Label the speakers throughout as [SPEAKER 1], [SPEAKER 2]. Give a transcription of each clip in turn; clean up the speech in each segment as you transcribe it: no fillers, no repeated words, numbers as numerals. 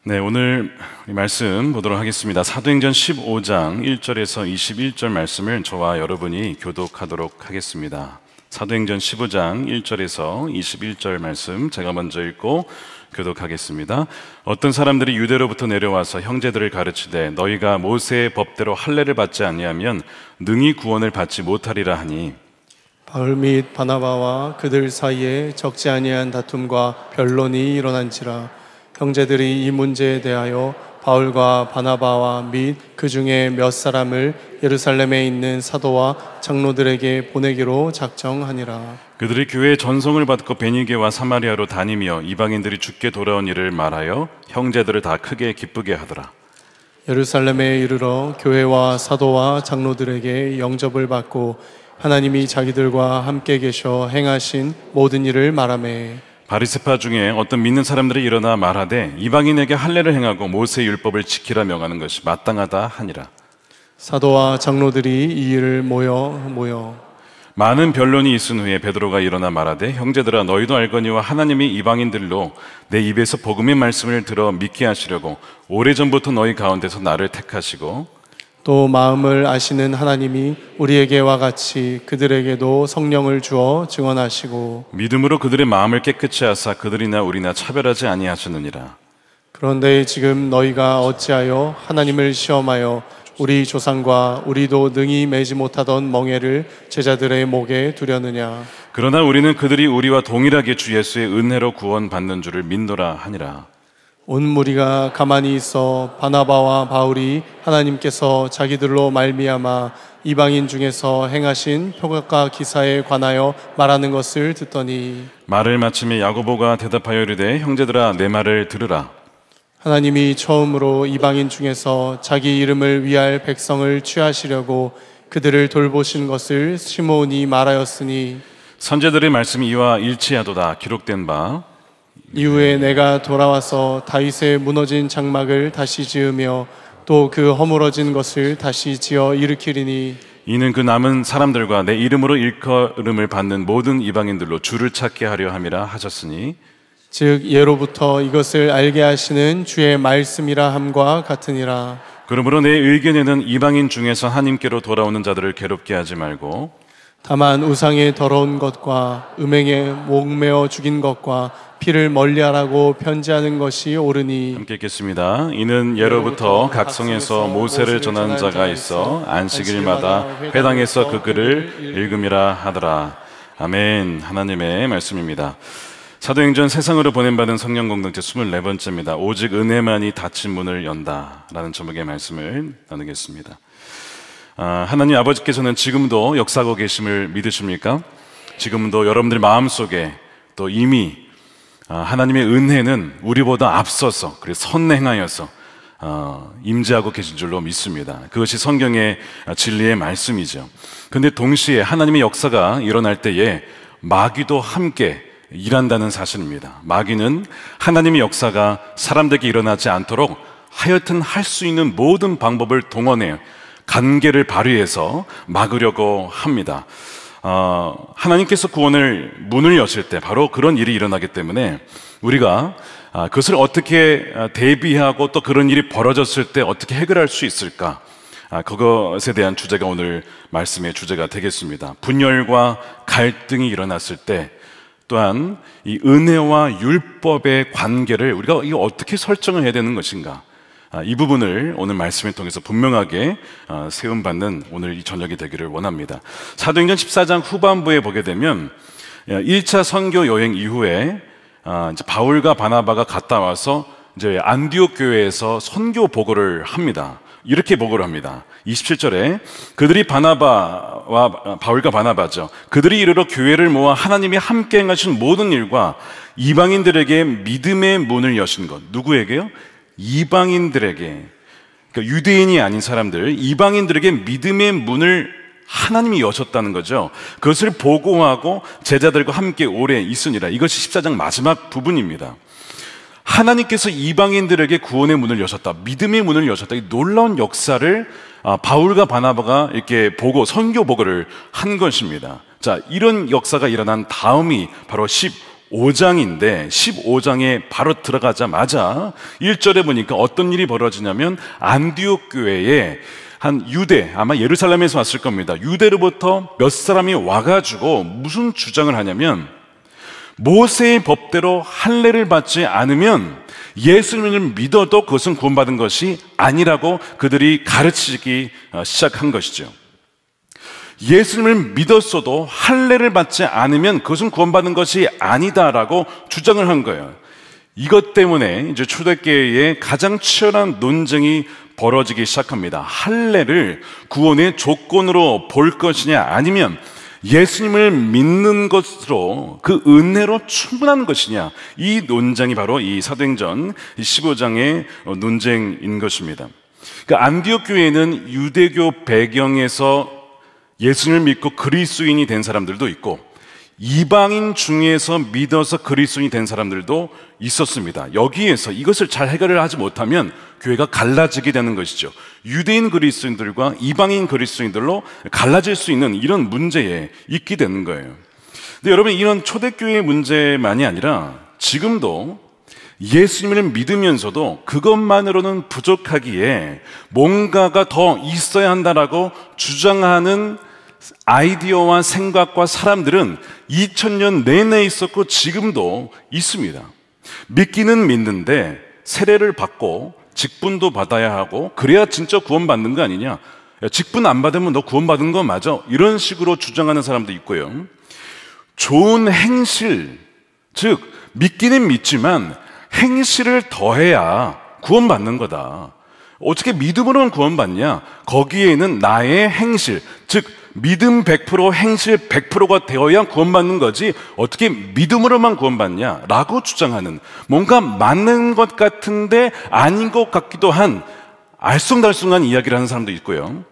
[SPEAKER 1] 네, 오늘 말씀 보도록 하겠습니다. 사도행전 15장 1절에서 21절 말씀을 저와 여러분이 교독하도록 하겠습니다. 사도행전 15장 1절에서 21절 말씀 제가 먼저 읽고 교독하겠습니다. 어떤 사람들이 유대로부터 내려와서 형제들을 가르치되 너희가 모세의 법대로 할례를 받지 아니하면 능히 구원을 받지 못하리라 하니,
[SPEAKER 2] 바울 및 바나바와 그들 사이에 적지 아니한 다툼과 변론이 일어난지라. 형제들이 이 문제에 대하여 바울과 바나바와 및 그 중에 몇 사람을 예루살렘에 있는 사도와 장로들에게 보내기로 작정하니라.
[SPEAKER 1] 그들이 교회의 전송을 받고 베니게와 사마리아로 다니며 이방인들이 주께 돌아온 일을 말하여 형제들을 다 크게 기쁘게 하더라.
[SPEAKER 2] 예루살렘에 이르러 교회와 사도와 장로들에게 영접을 받고 하나님이 자기들과 함께 계셔 행하신 모든 일을 말하매,
[SPEAKER 1] 바리새파 중에 어떤 믿는 사람들이 일어나 말하되 이방인에게 할례를 행하고 모세의 율법을 지키라 명하는 것이 마땅하다 하니라.
[SPEAKER 2] 사도와 장로들이 이 일을 모여
[SPEAKER 1] 많은 변론이 있은 후에 베드로가 일어나 말하되 형제들아, 너희도 알거니와 하나님이 이방인들로 내 입에서 복음의 말씀을 들어 믿게 하시려고 오래전부터 너희 가운데서 나를 택하시고,
[SPEAKER 2] 또 마음을 아시는 하나님이 우리에게와 같이 그들에게도 성령을 주어 증언하시고
[SPEAKER 1] 믿음으로 그들의 마음을 깨끗이 하사 그들이나 우리나 차별하지 아니하셨느니라.
[SPEAKER 2] 그런데 지금 너희가 어찌하여 하나님을 시험하여 우리 조상과 우리도 능히 매지 못하던 멍에를 제자들의 목에 두려느냐.
[SPEAKER 1] 그러나 우리는 그들이 우리와 동일하게 주 예수의 은혜로 구원받는 줄을 믿노라 하니라.
[SPEAKER 2] 온 무리가 가만히 있어 바나바와 바울이 하나님께서 자기들로 말미암아 이방인 중에서 행하신 표적과 기사에 관하여 말하는 것을 듣더니,
[SPEAKER 1] 말을 마침에 야고보가 대답하여 이르되 형제들아, 내 말을 들으라.
[SPEAKER 2] 하나님이 처음으로 이방인 중에서 자기 이름을 위할 백성을 취하시려고 그들을 돌보신 것을 시므온이 말하였으니,
[SPEAKER 1] 선제들의 말씀이 이와 일치하도다. 기록된 바,
[SPEAKER 2] 이후에 내가 돌아와서 다윗의 무너진 장막을 다시 지으며 또 그 허물어진 것을 다시 지어 일으키리니,
[SPEAKER 1] 이는 그 남은 사람들과 내 이름으로 일컬음을 받는 모든 이방인들로 주를 찾게 하려 함이라 하셨으니,
[SPEAKER 2] 즉 예로부터 이것을 알게 하시는 주의 말씀이라 함과 같으니라.
[SPEAKER 1] 그러므로 내 의견에는 이방인 중에서 하나님께로 돌아오는 자들을 괴롭게 하지 말고
[SPEAKER 2] 다만 우상의 더러운 것과 음행에 목매어 죽인 것과 피를 멀리하라고 편지하는 것이 옳으니.
[SPEAKER 1] 함께 읽겠습니다. 이는 예로부터 각 성에서 모세를 전하는 자가 있어 안식일마다 회당에서 그 글을 읽음이라 하더라. 아멘. 하나님의 말씀입니다. 사도행전 세상으로 보냄받은 성령 공동체 24번째입니다. 오직 은혜만이 닫힌 문을 연다 라는 제목의 말씀을 나누겠습니다. 하나님 아버지께서는 지금도 역사하고 계심을 믿으십니까? 지금도 여러분들 마음속에 또 이미 하나님의 은혜는 우리보다 앞서서 그리고 선행하여서 임재하고 계신 줄로 믿습니다. 그것이 성경의 진리의 말씀이죠. 그런데 동시에 하나님의 역사가 일어날 때에 마귀도 함께 일한다는 사실입니다. 마귀는 하나님의 역사가 사람들에게 일어나지 않도록 하여튼 할 수 있는 모든 방법을 동원해 간계를 발휘해서 막으려고 합니다. 하나님께서 구원을 문을 여실 때 바로 그런 일이 일어나기 때문에 우리가 그것을 어떻게 대비하고 또 그런 일이 벌어졌을 때 어떻게 해결할 수 있을까, 그것에 대한 주제가 오늘 말씀의 주제가 되겠습니다. 분열과 갈등이 일어났을 때 또한 이 은혜와 율법의 관계를 우리가 이거 어떻게 설정을 해야 되는 것인가, 이 부분을 오늘 말씀을 통해서 분명하게 세움받는 오늘 이 저녁이 되기를 원합니다. 사도행전 14장 후반부에 보게 되면 1차 선교 여행 이후에 이제 바울과 바나바가 갔다 와서 이제 안디옥 교회에서 선교 보고를 합니다. 이렇게 보고를 합니다. 27절에 그들이 바울과 바나바죠. 그들이 이르러 교회를 모아 하나님이 함께 행하신 모든 일과 이방인들에게 믿음의 문을 여신 것. 누구에게요? 이방인들에게, 그러니까 유대인이 아닌 사람들, 이방인들에게 믿음의 문을 하나님이 여셨다는 거죠. 그것을 보고하고 제자들과 함께 오래 있으니라. 이것이 14장 마지막 부분입니다. 하나님께서 이방인들에게 구원의 문을 여셨다, 믿음의 문을 여셨다. 이 놀라운 역사를 바울과 바나바가 이렇게 보고 선교 보고를 한 것입니다. 자, 이런 역사가 일어난 다음이 바로 15장인데 15장에 바로 들어가자마자 1절에 보니까 어떤 일이 벌어지냐면 안디옥 교회에 한 유대, 아마 예루살렘에서 왔을 겁니다. 유대로부터 몇 사람이 와가지고 무슨 주장을 하냐면 모세의 법대로 할례를 받지 않으면 예수님을 믿어도 그것은 구원받은 것이 아니라고 그들이 가르치기 시작한 것이죠. 예수님을 믿었어도 할례를 받지 않으면 그것은 구원받는 것이 아니다라고 주장을 한 거예요. 이것 때문에 이제 초대교회에 가장 치열한 논쟁이 벌어지기 시작합니다. 할례를 구원의 조건으로 볼 것이냐, 아니면 예수님을 믿는 것으로 그 은혜로 충분한 것이냐, 이 논쟁이 바로 이 사도행전 15장의 논쟁인 것입니다. 그 안디옥 교회는 유대교 배경에서 예수님을 믿고 그리스도인이 된 사람들도 있고 이방인 중에서 믿어서 그리스도인이 된 사람들도 있었습니다. 여기에서 이것을 잘 해결을 하지 못하면 교회가 갈라지게 되는 것이죠. 유대인 그리스도인들과 이방인 그리스도인들로 갈라질 수 있는 이런 문제에 있게 되는 거예요. 근데 여러분, 이런 초대교회의 문제만이 아니라 지금도 예수님을 믿으면서도 그것만으로는 부족하기에 뭔가가 더 있어야 한다라고 주장하는 아이디어와 생각과 사람들은 2000년 내내 있었고 지금도 있습니다. 믿기는 믿는데 세례를 받고 직분도 받아야 하고 그래야 진짜 구원받는 거 아니냐, 야, 직분 안 받으면 너 구원받은 거 맞아, 이런 식으로 주장하는 사람도 있고요. 좋은 행실, 즉 믿기는 믿지만 행실을 더해야 구원받는 거다. 어떻게 믿음으로만 구원받냐? 거기에는 나의 행실, 즉 믿음 100%, 행실 100%가 되어야 구원받는 거지 어떻게 믿음으로만 구원받냐? 라고 주장하는, 뭔가 맞는 것 같은데 아닌 것 같기도 한 알쏭달쏭한 이야기를 하는 사람도 있고요.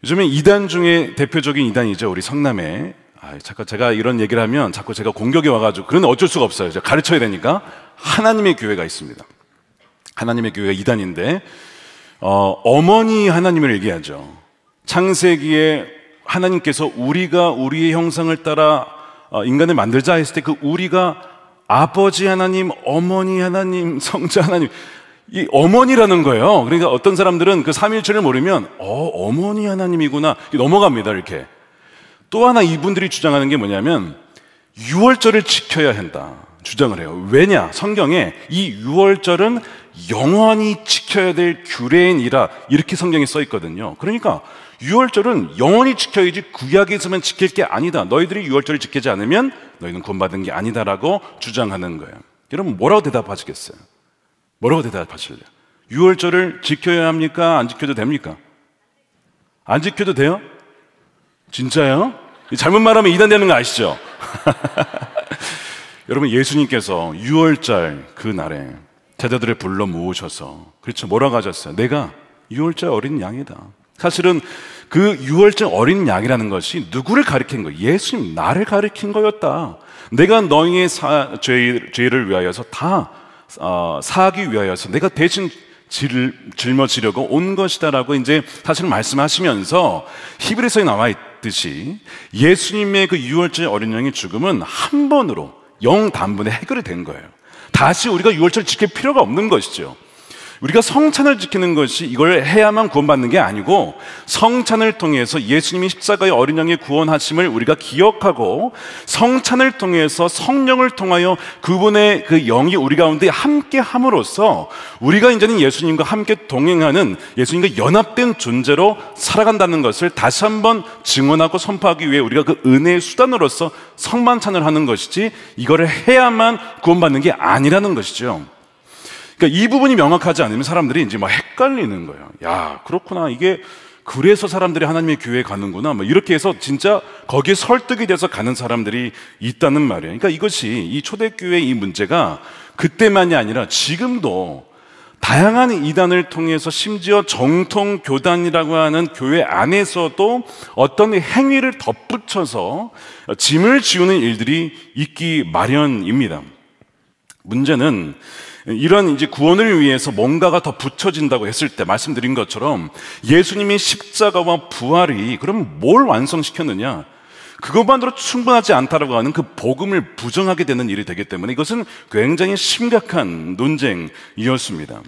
[SPEAKER 1] 요즘에 이단 중에 대표적인 이단이죠. 우리 성남에. 자꾸 제가 이런 얘기를 하면 자꾸 제가 공격이 와가지고, 그런데 어쩔 수가 없어요. 제가 가르쳐야 되니까. 하나님의 교회가 있습니다. 하나님의 교회가 이단인데 어머니 하나님을 얘기하죠. 창세기에 하나님께서 우리가 우리의 형상을 따라 인간을 만들자 했을 때 그 우리가 아버지 하나님, 어머니 하나님, 성자 하나님, 이 어머니라는 거예요. 그러니까 어떤 사람들은 그 삼위일체를 모르면 어머니 하나님이구나 넘어갑니다. 이렇게. 또 하나 이분들이 주장하는 게 뭐냐면 유월절을 지켜야 한다 주장을 해요. 왜냐? 성경에 이 유월절은 영원히 지켜야 될 규례이니라 이렇게 성경에 써 있거든요. 그러니까 유월절은 영원히 지켜야지 구약에서만 지킬 게 아니다. 너희들이 유월절을 지키지 않으면 너희는 구원받은 게 아니다라고 주장하는 거예요. 여러분 뭐라고 대답하시겠어요? 뭐라고 대답하실래요? 유월절을 지켜야 합니까? 안 지켜도 됩니까? 안 지켜도 돼요? 진짜요? 잘못 말하면 이단되는 거 아시죠? 여러분, 예수님께서 유월절 그 날에 제자들을 불러 모으셔서, 그렇죠, 뭐라고 하셨어요? 내가 유월절 어린 양이다. 사실은 그 유월절 어린 양이라는 것이 누구를 가리킨 거예요? 예수님, 나를 가리킨 거였다. 내가 너희의 죄를 위하여서 다 사하기 위하여서 내가 대신 짊어지려고 온 것이다라고 이제 사실은 말씀하시면서 히브리서에 나와 있듯이 예수님의 그 유월절 어린 양의 죽음은 한 번으로 영단번에 해결이 된 거예요. 다시 우리가 유월절을 지킬 필요가 없는 것이죠. 우리가 성찬을 지키는 것이 이걸 해야만 구원받는 게 아니고, 성찬을 통해서 예수님이 십자가의 어린 양의 구원하심을 우리가 기억하고, 성찬을 통해서 성령을 통하여 그분의 그 영이 우리 가운데 함께 함으로써 우리가 이제는 예수님과 함께 동행하는, 예수님과 연합된 존재로 살아간다는 것을 다시 한번 증언하고 선포하기 위해 우리가 그 은혜의 수단으로서 성만찬을 하는 것이지, 이거를 해야만 구원받는 게 아니라는 것이죠. 그러니까 이 부분이 명확하지 않으면 사람들이 이제 막 헷갈리는 거예요. 야, 그렇구나. 이게 그래서 사람들이 하나님의 교회에 가는구나. 뭐 이렇게 해서 진짜 거기에 설득이 돼서 가는 사람들이 있다는 말이에요. 그러니까 이것이, 이 초대교회의 이 문제가 그때만이 아니라 지금도 다양한 이단을 통해서, 심지어 정통교단이라고 하는 교회 안에서도 어떤 행위를 덧붙여서 짐을 지우는 일들이 있기 마련입니다. 문제는 이런 이제 구원을 위해서 뭔가가 더 붙여진다고 했을 때, 말씀드린 것처럼 예수님의 십자가와 부활이 그럼 뭘 완성시켰느냐? 그것만으로 충분하지 않다라고 하는 그 복음을 부정하게 되는 일이 되기 때문에 이것은 굉장히 심각한 논쟁이었습니다.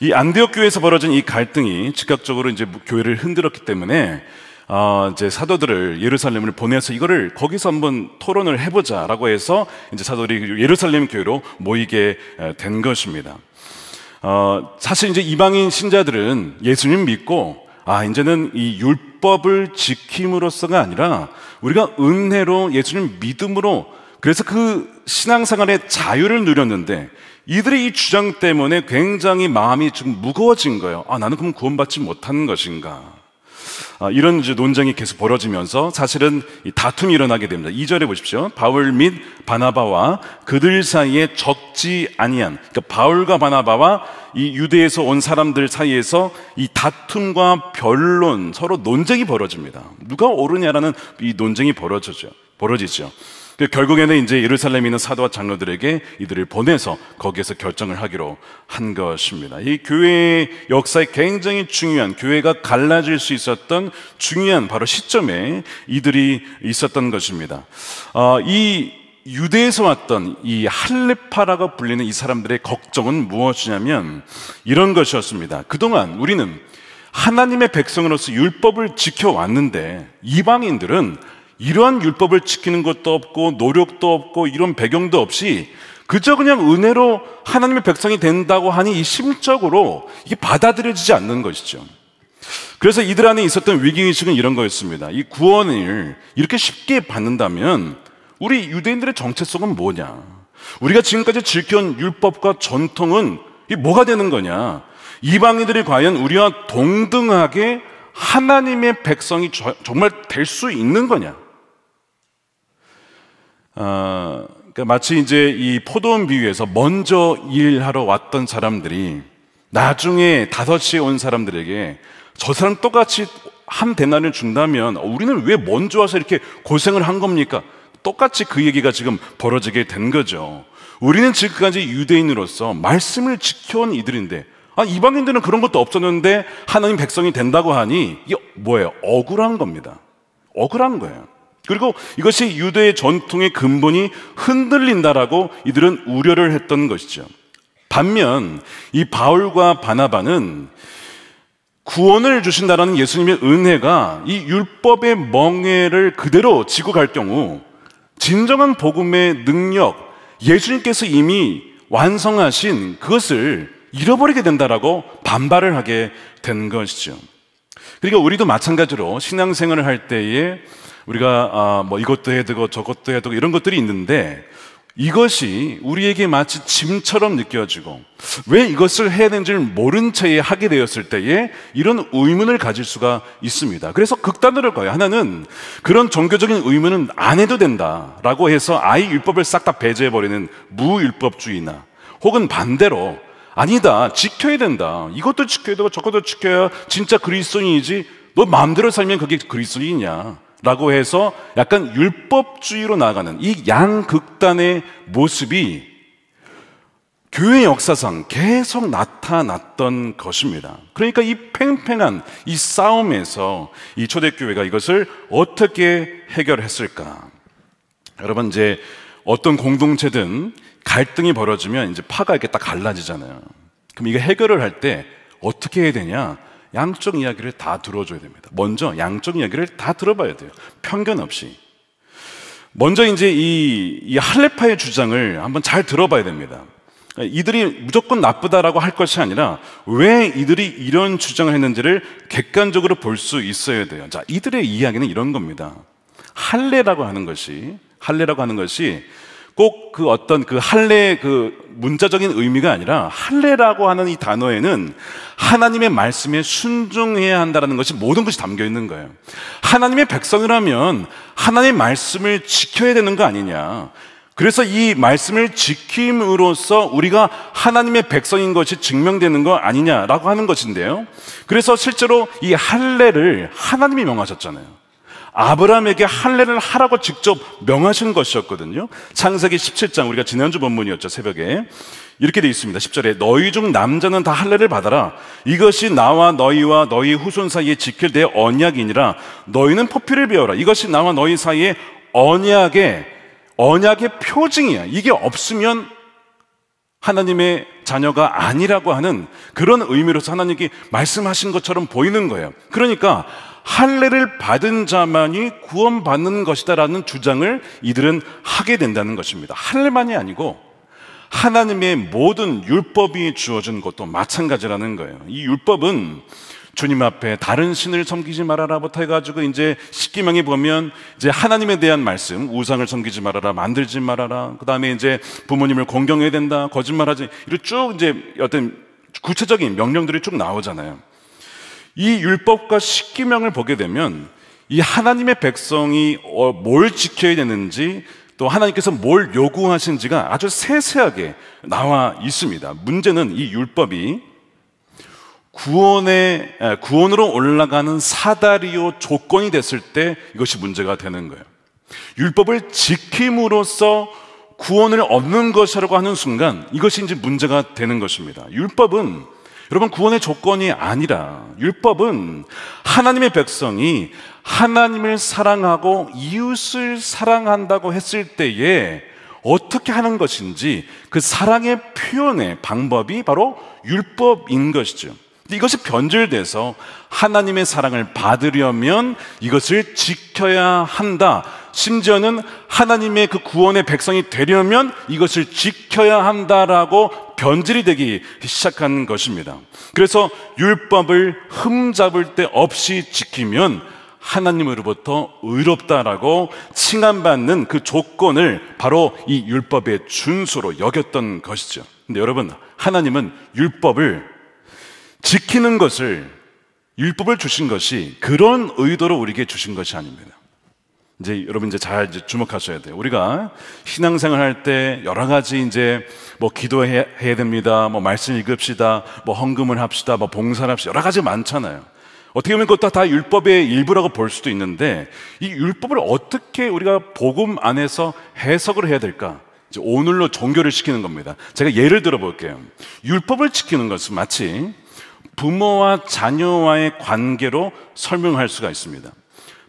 [SPEAKER 1] 이 안디옥 교회에서 벌어진 이 갈등이 즉각적으로 이제 교회를 흔들었기 때문에 이제 사도들을 예루살렘을 보내서 이거를 거기서 한번 토론을 해보자라고 해서 이제 사도들이 예루살렘 교회로 모이게 된 것입니다. 사실 이제 이방인 신자들은 예수님 믿고 이제는 이 율법을 지킴으로써가 아니라 우리가 은혜로 예수님 믿음으로 그래서 그 신앙생활의 자유를 누렸는데 이들의 이 주장 때문에 굉장히 마음이 좀 무거워진 거예요. 나는 그럼 구원받지 못하는 것인가? 이런 이제 논쟁이 계속 벌어지면서 사실은 이 다툼이 일어나게 됩니다. 2절에 보십시오. 바울 및 바나바와 그들 사이에 적지 아니한, 그러니까 바울과 바나바와 이 유대에서 온 사람들 사이에서 이 다툼과 변론, 서로 논쟁이 벌어집니다. 누가 옳으냐라는 이 논쟁이 벌어지죠. 결국에는 이제 예루살렘에 있는 사도와 장로들에게 이들을 보내서 거기에서 결정을 하기로 한 것입니다. 이 교회의 역사에 굉장히 중요한, 교회가 갈라질 수 있었던 중요한 바로 시점에 이들이 있었던 것입니다. 이 유대에서 왔던 이 할레파라고 불리는 이 사람들의 걱정은 무엇이냐면 이런 것이었습니다. 그동안 우리는 하나님의 백성으로서 율법을 지켜왔는데 이방인들은 이러한 율법을 지키는 것도 없고 노력도 없고 이런 배경도 없이 그저 그냥 은혜로 하나님의 백성이 된다고 하니 이 심적으로 이게 받아들여지지 않는 것이죠. 그래서 이들 안에 있었던 위기의식은 이런 거였습니다. 이 구원을 이렇게 쉽게 받는다면 우리 유대인들의 정체성은 뭐냐? 우리가 지금까지 지켜온 율법과 전통은 이게 뭐가 되는 거냐? 이방인들이 과연 우리와 동등하게 하나님의 백성이 정말 될 수 있는 거냐? 그러니까 마치 이제 이 포도원 비유에서 먼저 일하러 왔던 사람들이 나중에 5시에 온 사람들에게 저 사람 똑같이 한 데나리온을 준다면 우리는 왜 먼저 와서 이렇게 고생을 한 겁니까? 똑같이 그 얘기가 지금 벌어지게 된 거죠. 우리는 지금까지 유대인으로서 말씀을 지켜온 이들인데 이방인들은 그런 것도 없었는데 하나님 백성이 된다고 하니 이게 뭐예요? 억울한 겁니다. 억울한 거예요. 그리고 이것이 유대의 전통의 근본이 흔들린다라고 이들은 우려를 했던 것이죠. 반면 이 바울과 바나바는 구원을 주신다라는 예수님의 은혜가 이 율법의 멍에를 그대로 지고 갈 경우 진정한 복음의 능력, 예수님께서 이미 완성하신 그것을 잃어버리게 된다라고 반발을 하게 된 것이죠. 그러니까 우리도 마찬가지로 신앙생활을 할 때에 우리가 뭐 이것도 해야 되고 저것도 해야 되고 이런 것들이 있는데 이것이 우리에게 마치 짐처럼 느껴지고 왜 이것을 해야 되는지를 모른 채에 하게 되었을 때에 이런 의문을 가질 수가 있습니다. 그래서 극단으로 가요. 하나는 그런 종교적인 의문은 안 해도 된다라고 해서 아예 율법을 싹 다 배제해버리는 무율법주의나 혹은 반대로 아니다, 지켜야 된다, 이것도 지켜야 되고 저것도 지켜야 진짜 그리스도인이지 너 마음대로 살면 그게 그리스도인이냐 라고 해서 약간 율법주의로 나아가는 이 양극단의 모습이 교회 역사상 계속 나타났던 것입니다. 그러니까 이 팽팽한 이 싸움에서 이 초대교회가 이것을 어떻게 해결했을까? 여러분, 이제 어떤 공동체든 갈등이 벌어지면 이제 파가 이렇게 딱 갈라지잖아요. 그럼 이거 해결을 할 때 어떻게 해야 되냐? 양쪽 이야기를 다 들어줘야 됩니다. 먼저 양쪽 이야기를 다 들어봐야 돼요. 편견 없이. 먼저 이제 이 할레파의 주장을 한번 잘 들어봐야 됩니다. 이들이 무조건 나쁘다라고 할 것이 아니라 왜 이들이 이런 주장을 했는지를 객관적으로 볼 수 있어야 돼요. 자, 이들의 이야기는 이런 겁니다. 할례라고 하는 것이 꼭 그 어떤 그 할례의 그 문자적인 의미가 아니라 할례라고 하는 이 단어에는 하나님의 말씀에 순종해야 한다는 것이 모든 것이 담겨 있는 거예요. 하나님의 백성이라면 하나님의 말씀을 지켜야 되는 거 아니냐. 그래서 이 말씀을 지킴으로써 우리가 하나님의 백성인 것이 증명되는 거 아니냐라고 하는 것인데요. 그래서 실제로 이 할례를 하나님이 명하셨잖아요. 아브라함에게 할례를 하라고 직접 명하신 것이었거든요. 창세기 17장, 우리가 지난주 본문이었죠, 새벽에. 이렇게 되어 있습니다. 10절에 너희 중 남자는 다 할례를 받아라. 이것이 나와 너희와 너희 후손 사이에 지킬 내 언약이니라. 너희는 포피를 배워라. 이것이 나와 너희 사이에 언약의 표징이야. 이게 없으면 하나님의 자녀가 아니라고 하는 그런 의미로서 하나님께 말씀하신 것처럼 보이는 거예요. 그러니까 할례를 받은 자만이 구원받는 것이다라는 주장을 이들은 하게 된다는 것입니다. 할례만이 아니고 하나님의 모든 율법이 주어진 것도 마찬가지라는 거예요. 이 율법은 주님 앞에 다른 신을 섬기지 말아라부터 해가지고 이제 십계명에 보면 이제 하나님에 대한 말씀, 우상을 섬기지 말아라, 만들지 말아라, 그 다음에 이제 부모님을 공경해야 된다, 거짓말하지, 이렇게 쭉 이제 어떤 구체적인 명령들이 쭉 나오잖아요. 이 율법과 십계명을 보게 되면 이 하나님의 백성이 뭘 지켜야 되는지, 또 하나님께서 뭘 요구하신지가 아주 세세하게 나와 있습니다. 문제는 이 율법이 구원으로 올라가는 사다리요 조건이 됐을 때 이것이 문제가 되는 거예요. 율법을 지킴으로써 구원을 얻는 것이라고 하는 순간 이것이 이제 문제가 되는 것입니다. 율법은 여러분 구원의 조건이 아니라, 율법은 하나님의 백성이 하나님을 사랑하고 이웃을 사랑한다고 했을 때에 어떻게 하는 것인지 그 사랑의 표현의 방법이 바로 율법인 것이죠. 이것이 변질돼서 하나님의 사랑을 받으려면 이것을 지켜야 한다, 심지어는 하나님의 그 구원의 백성이 되려면 이것을 지켜야 한다라고 변질이 되기 시작한 것입니다. 그래서 율법을 흠잡을 데 없이 지키면 하나님으로부터 의롭다라고 칭함받는 그 조건을 바로 이 율법의 준수로 여겼던 것이죠. 근데 여러분, 하나님은 율법을 지키는 것을, 율법을 주신 것이 그런 의도로 우리에게 주신 것이 아닙니다. 여러분 잘 주목하셔야 돼요. 우리가 신앙생활 할 때 여러 가지 뭐 기도해야 됩니다, 뭐 말씀 읽읍시다, 뭐 헌금을 합시다, 뭐 봉사를 합시다, 여러 가지 많잖아요. 어떻게 보면 그것도 다 율법의 일부라고 볼 수도 있는데, 이 율법을 어떻게 우리가 복음 안에서 해석을 해야 될까? 오늘로 종교를 시키는 겁니다. 제가 예를 들어 볼게요. 율법을 지키는 것은 마치 부모와 자녀와의 관계로 설명할 수가 있습니다.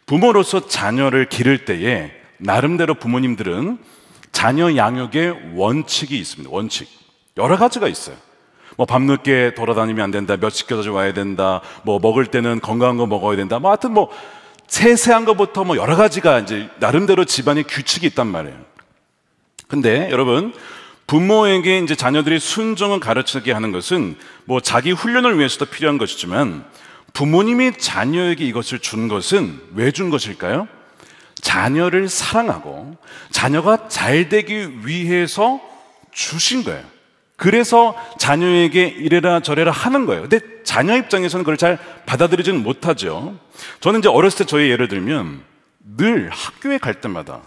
[SPEAKER 1] 부모로서 자녀를 기를 때에 나름대로 부모님들은 자녀 양육의 원칙이 있습니다. 원칙 여러 가지가 있어요. 뭐 밤늦게 돌아다니면 안 된다, 몇 시까지 와야 된다, 뭐 먹을 때는 건강한 거 먹어야 된다, 뭐 하여튼 뭐 세세한 것부터 뭐 여러 가지가 나름대로 집안의 규칙이 있단 말이에요. 근데 여러분, 부모에게 자녀들이 순종을 가르치게 하는 것은 뭐 자기 훈련을 위해서도 필요한 것이지만, 부모님이 자녀에게 이것을 준 것은 왜 준 것일까요? 자녀를 사랑하고 자녀가 잘 되기 위해서 주신 거예요. 그래서 자녀에게 이래라 저래라 하는 거예요. 근데 자녀 입장에서는 그걸 잘 받아들이지는 못하죠. 저는 어렸을 때 저희 예를 들면 늘 학교에 갈 때마다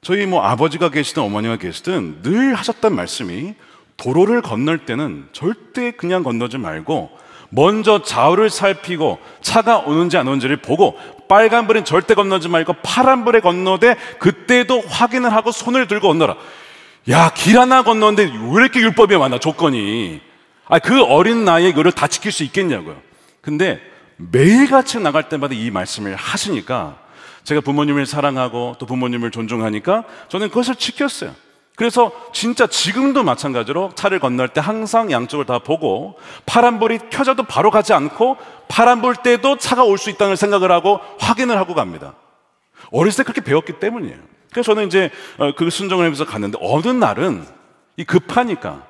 [SPEAKER 1] 저희 뭐 아버지가 계시든 어머니가 계시든 늘 하셨던 말씀이, 도로를 건널 때는 절대 그냥 건너지 말고 먼저 좌우를 살피고 차가 오는지 안 오는지를 보고, 빨간불은 절대 건너지 말고 파란불에 건너되 그때도 확인을 하고 손을 들고 건너라. 야, 길 하나 건너는데 왜 이렇게 율법이 많아, 조건이. 그 어린 나이에 이거를 다 지킬 수 있겠냐고요. 근데 매일같이 나갈 때마다 이 말씀을 하시니까 제가 부모님을 사랑하고 또 부모님을 존중하니까 저는 그것을 지켰어요. 그래서 진짜 지금도 마찬가지로 차를 건널 때 항상 양쪽을 다 보고, 파란불이 켜져도 바로 가지 않고 파란불 때도 차가 올 수 있다는 생각을 하고 확인을 하고 갑니다. 어렸을 때 그렇게 배웠기 때문이에요. 그래서 저는 그 순종을 하면서 갔는데, 어느 날은 급하니까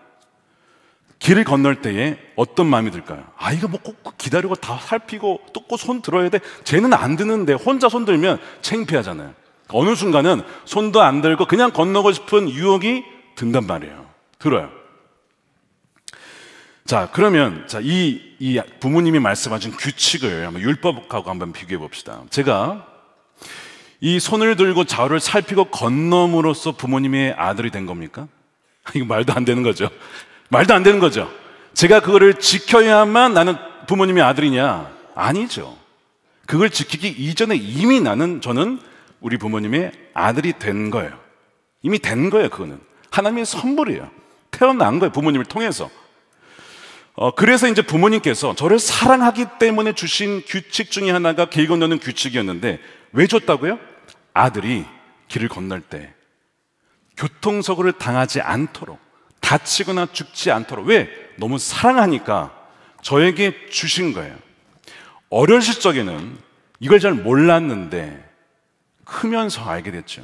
[SPEAKER 1] 길을 건널 때에 어떤 마음이 들까요? 이거 뭐 꼭 기다리고 다 살피고 또 꼭 손 들어야 돼? 쟤는 안 드는데 혼자 손 들면 창피하잖아요. 어느 순간은 손도 안 들고 그냥 건너고 싶은 유혹이 든단 말이에요. 들어요. 자, 그러면 이 부모님이 말씀하신 규칙을 한번 율법하고 한번 비교해 봅시다. 제가 이 손을 들고 좌우를 살피고 건너므로써 부모님의 아들이 된 겁니까? 이거 말도 안 되는 거죠. 말도 안 되는 거죠. 제가 그거를 지켜야만 나는 부모님의 아들이냐? 아니죠. 그걸 지키기 이전에 이미 저는 우리 부모님의 아들이 된 거예요. 이미 된 거예요. 그거는 하나님의 선물이에요. 태어난 거예요. 부모님을 통해서. 그래서 이제 부모님께서 저를 사랑하기 때문에 주신 규칙 중에 하나가 길 건너는 규칙이었는데, 왜 줬다고요? 아들이 길을 건널 때 교통사고를 당하지 않도록, 다치거나 죽지 않도록. 왜? 너무 사랑하니까 저에게 주신 거예요. 어렸을 적에는 이걸 잘 몰랐는데 크면서 알게 됐죠.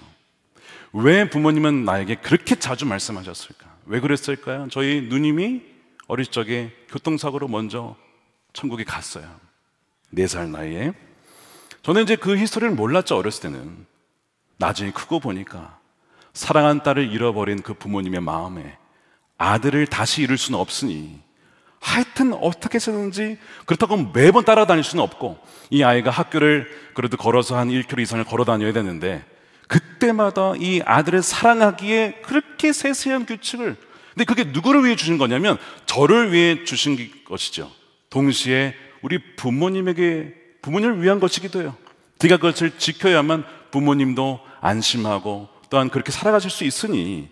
[SPEAKER 1] 왜 부모님은 나에게 그렇게 자주 말씀하셨을까? 왜 그랬을까요? 저희 누님이 어릴 적에 교통사고로 먼저 천국에 갔어요. 4살 나이에. 저는 이제 그 히스토리를 몰랐죠, 어렸을 때는. 나중에 크고 보니까 사랑한 딸을 잃어버린 그 부모님의 마음에 아들을 다시 잃을 수는 없으니 하여튼 어떻게 해서든지, 그렇다고 매번 따라다닐 수는 없고, 이 아이가 학교를 그래도 걸어서 한 1km 이상을 걸어 다녀야 되는데, 그때마다 이 아들을 사랑하기에 그렇게 세세한 규칙을, 근데 그게 누구를 위해 주신 거냐면 저를 위해 주신 것이죠. 동시에 우리 부모님을 위한 것이기도 해요. 네가 그것을 지켜야만 부모님도 안심하고 또한 그렇게 살아가실 수 있으니,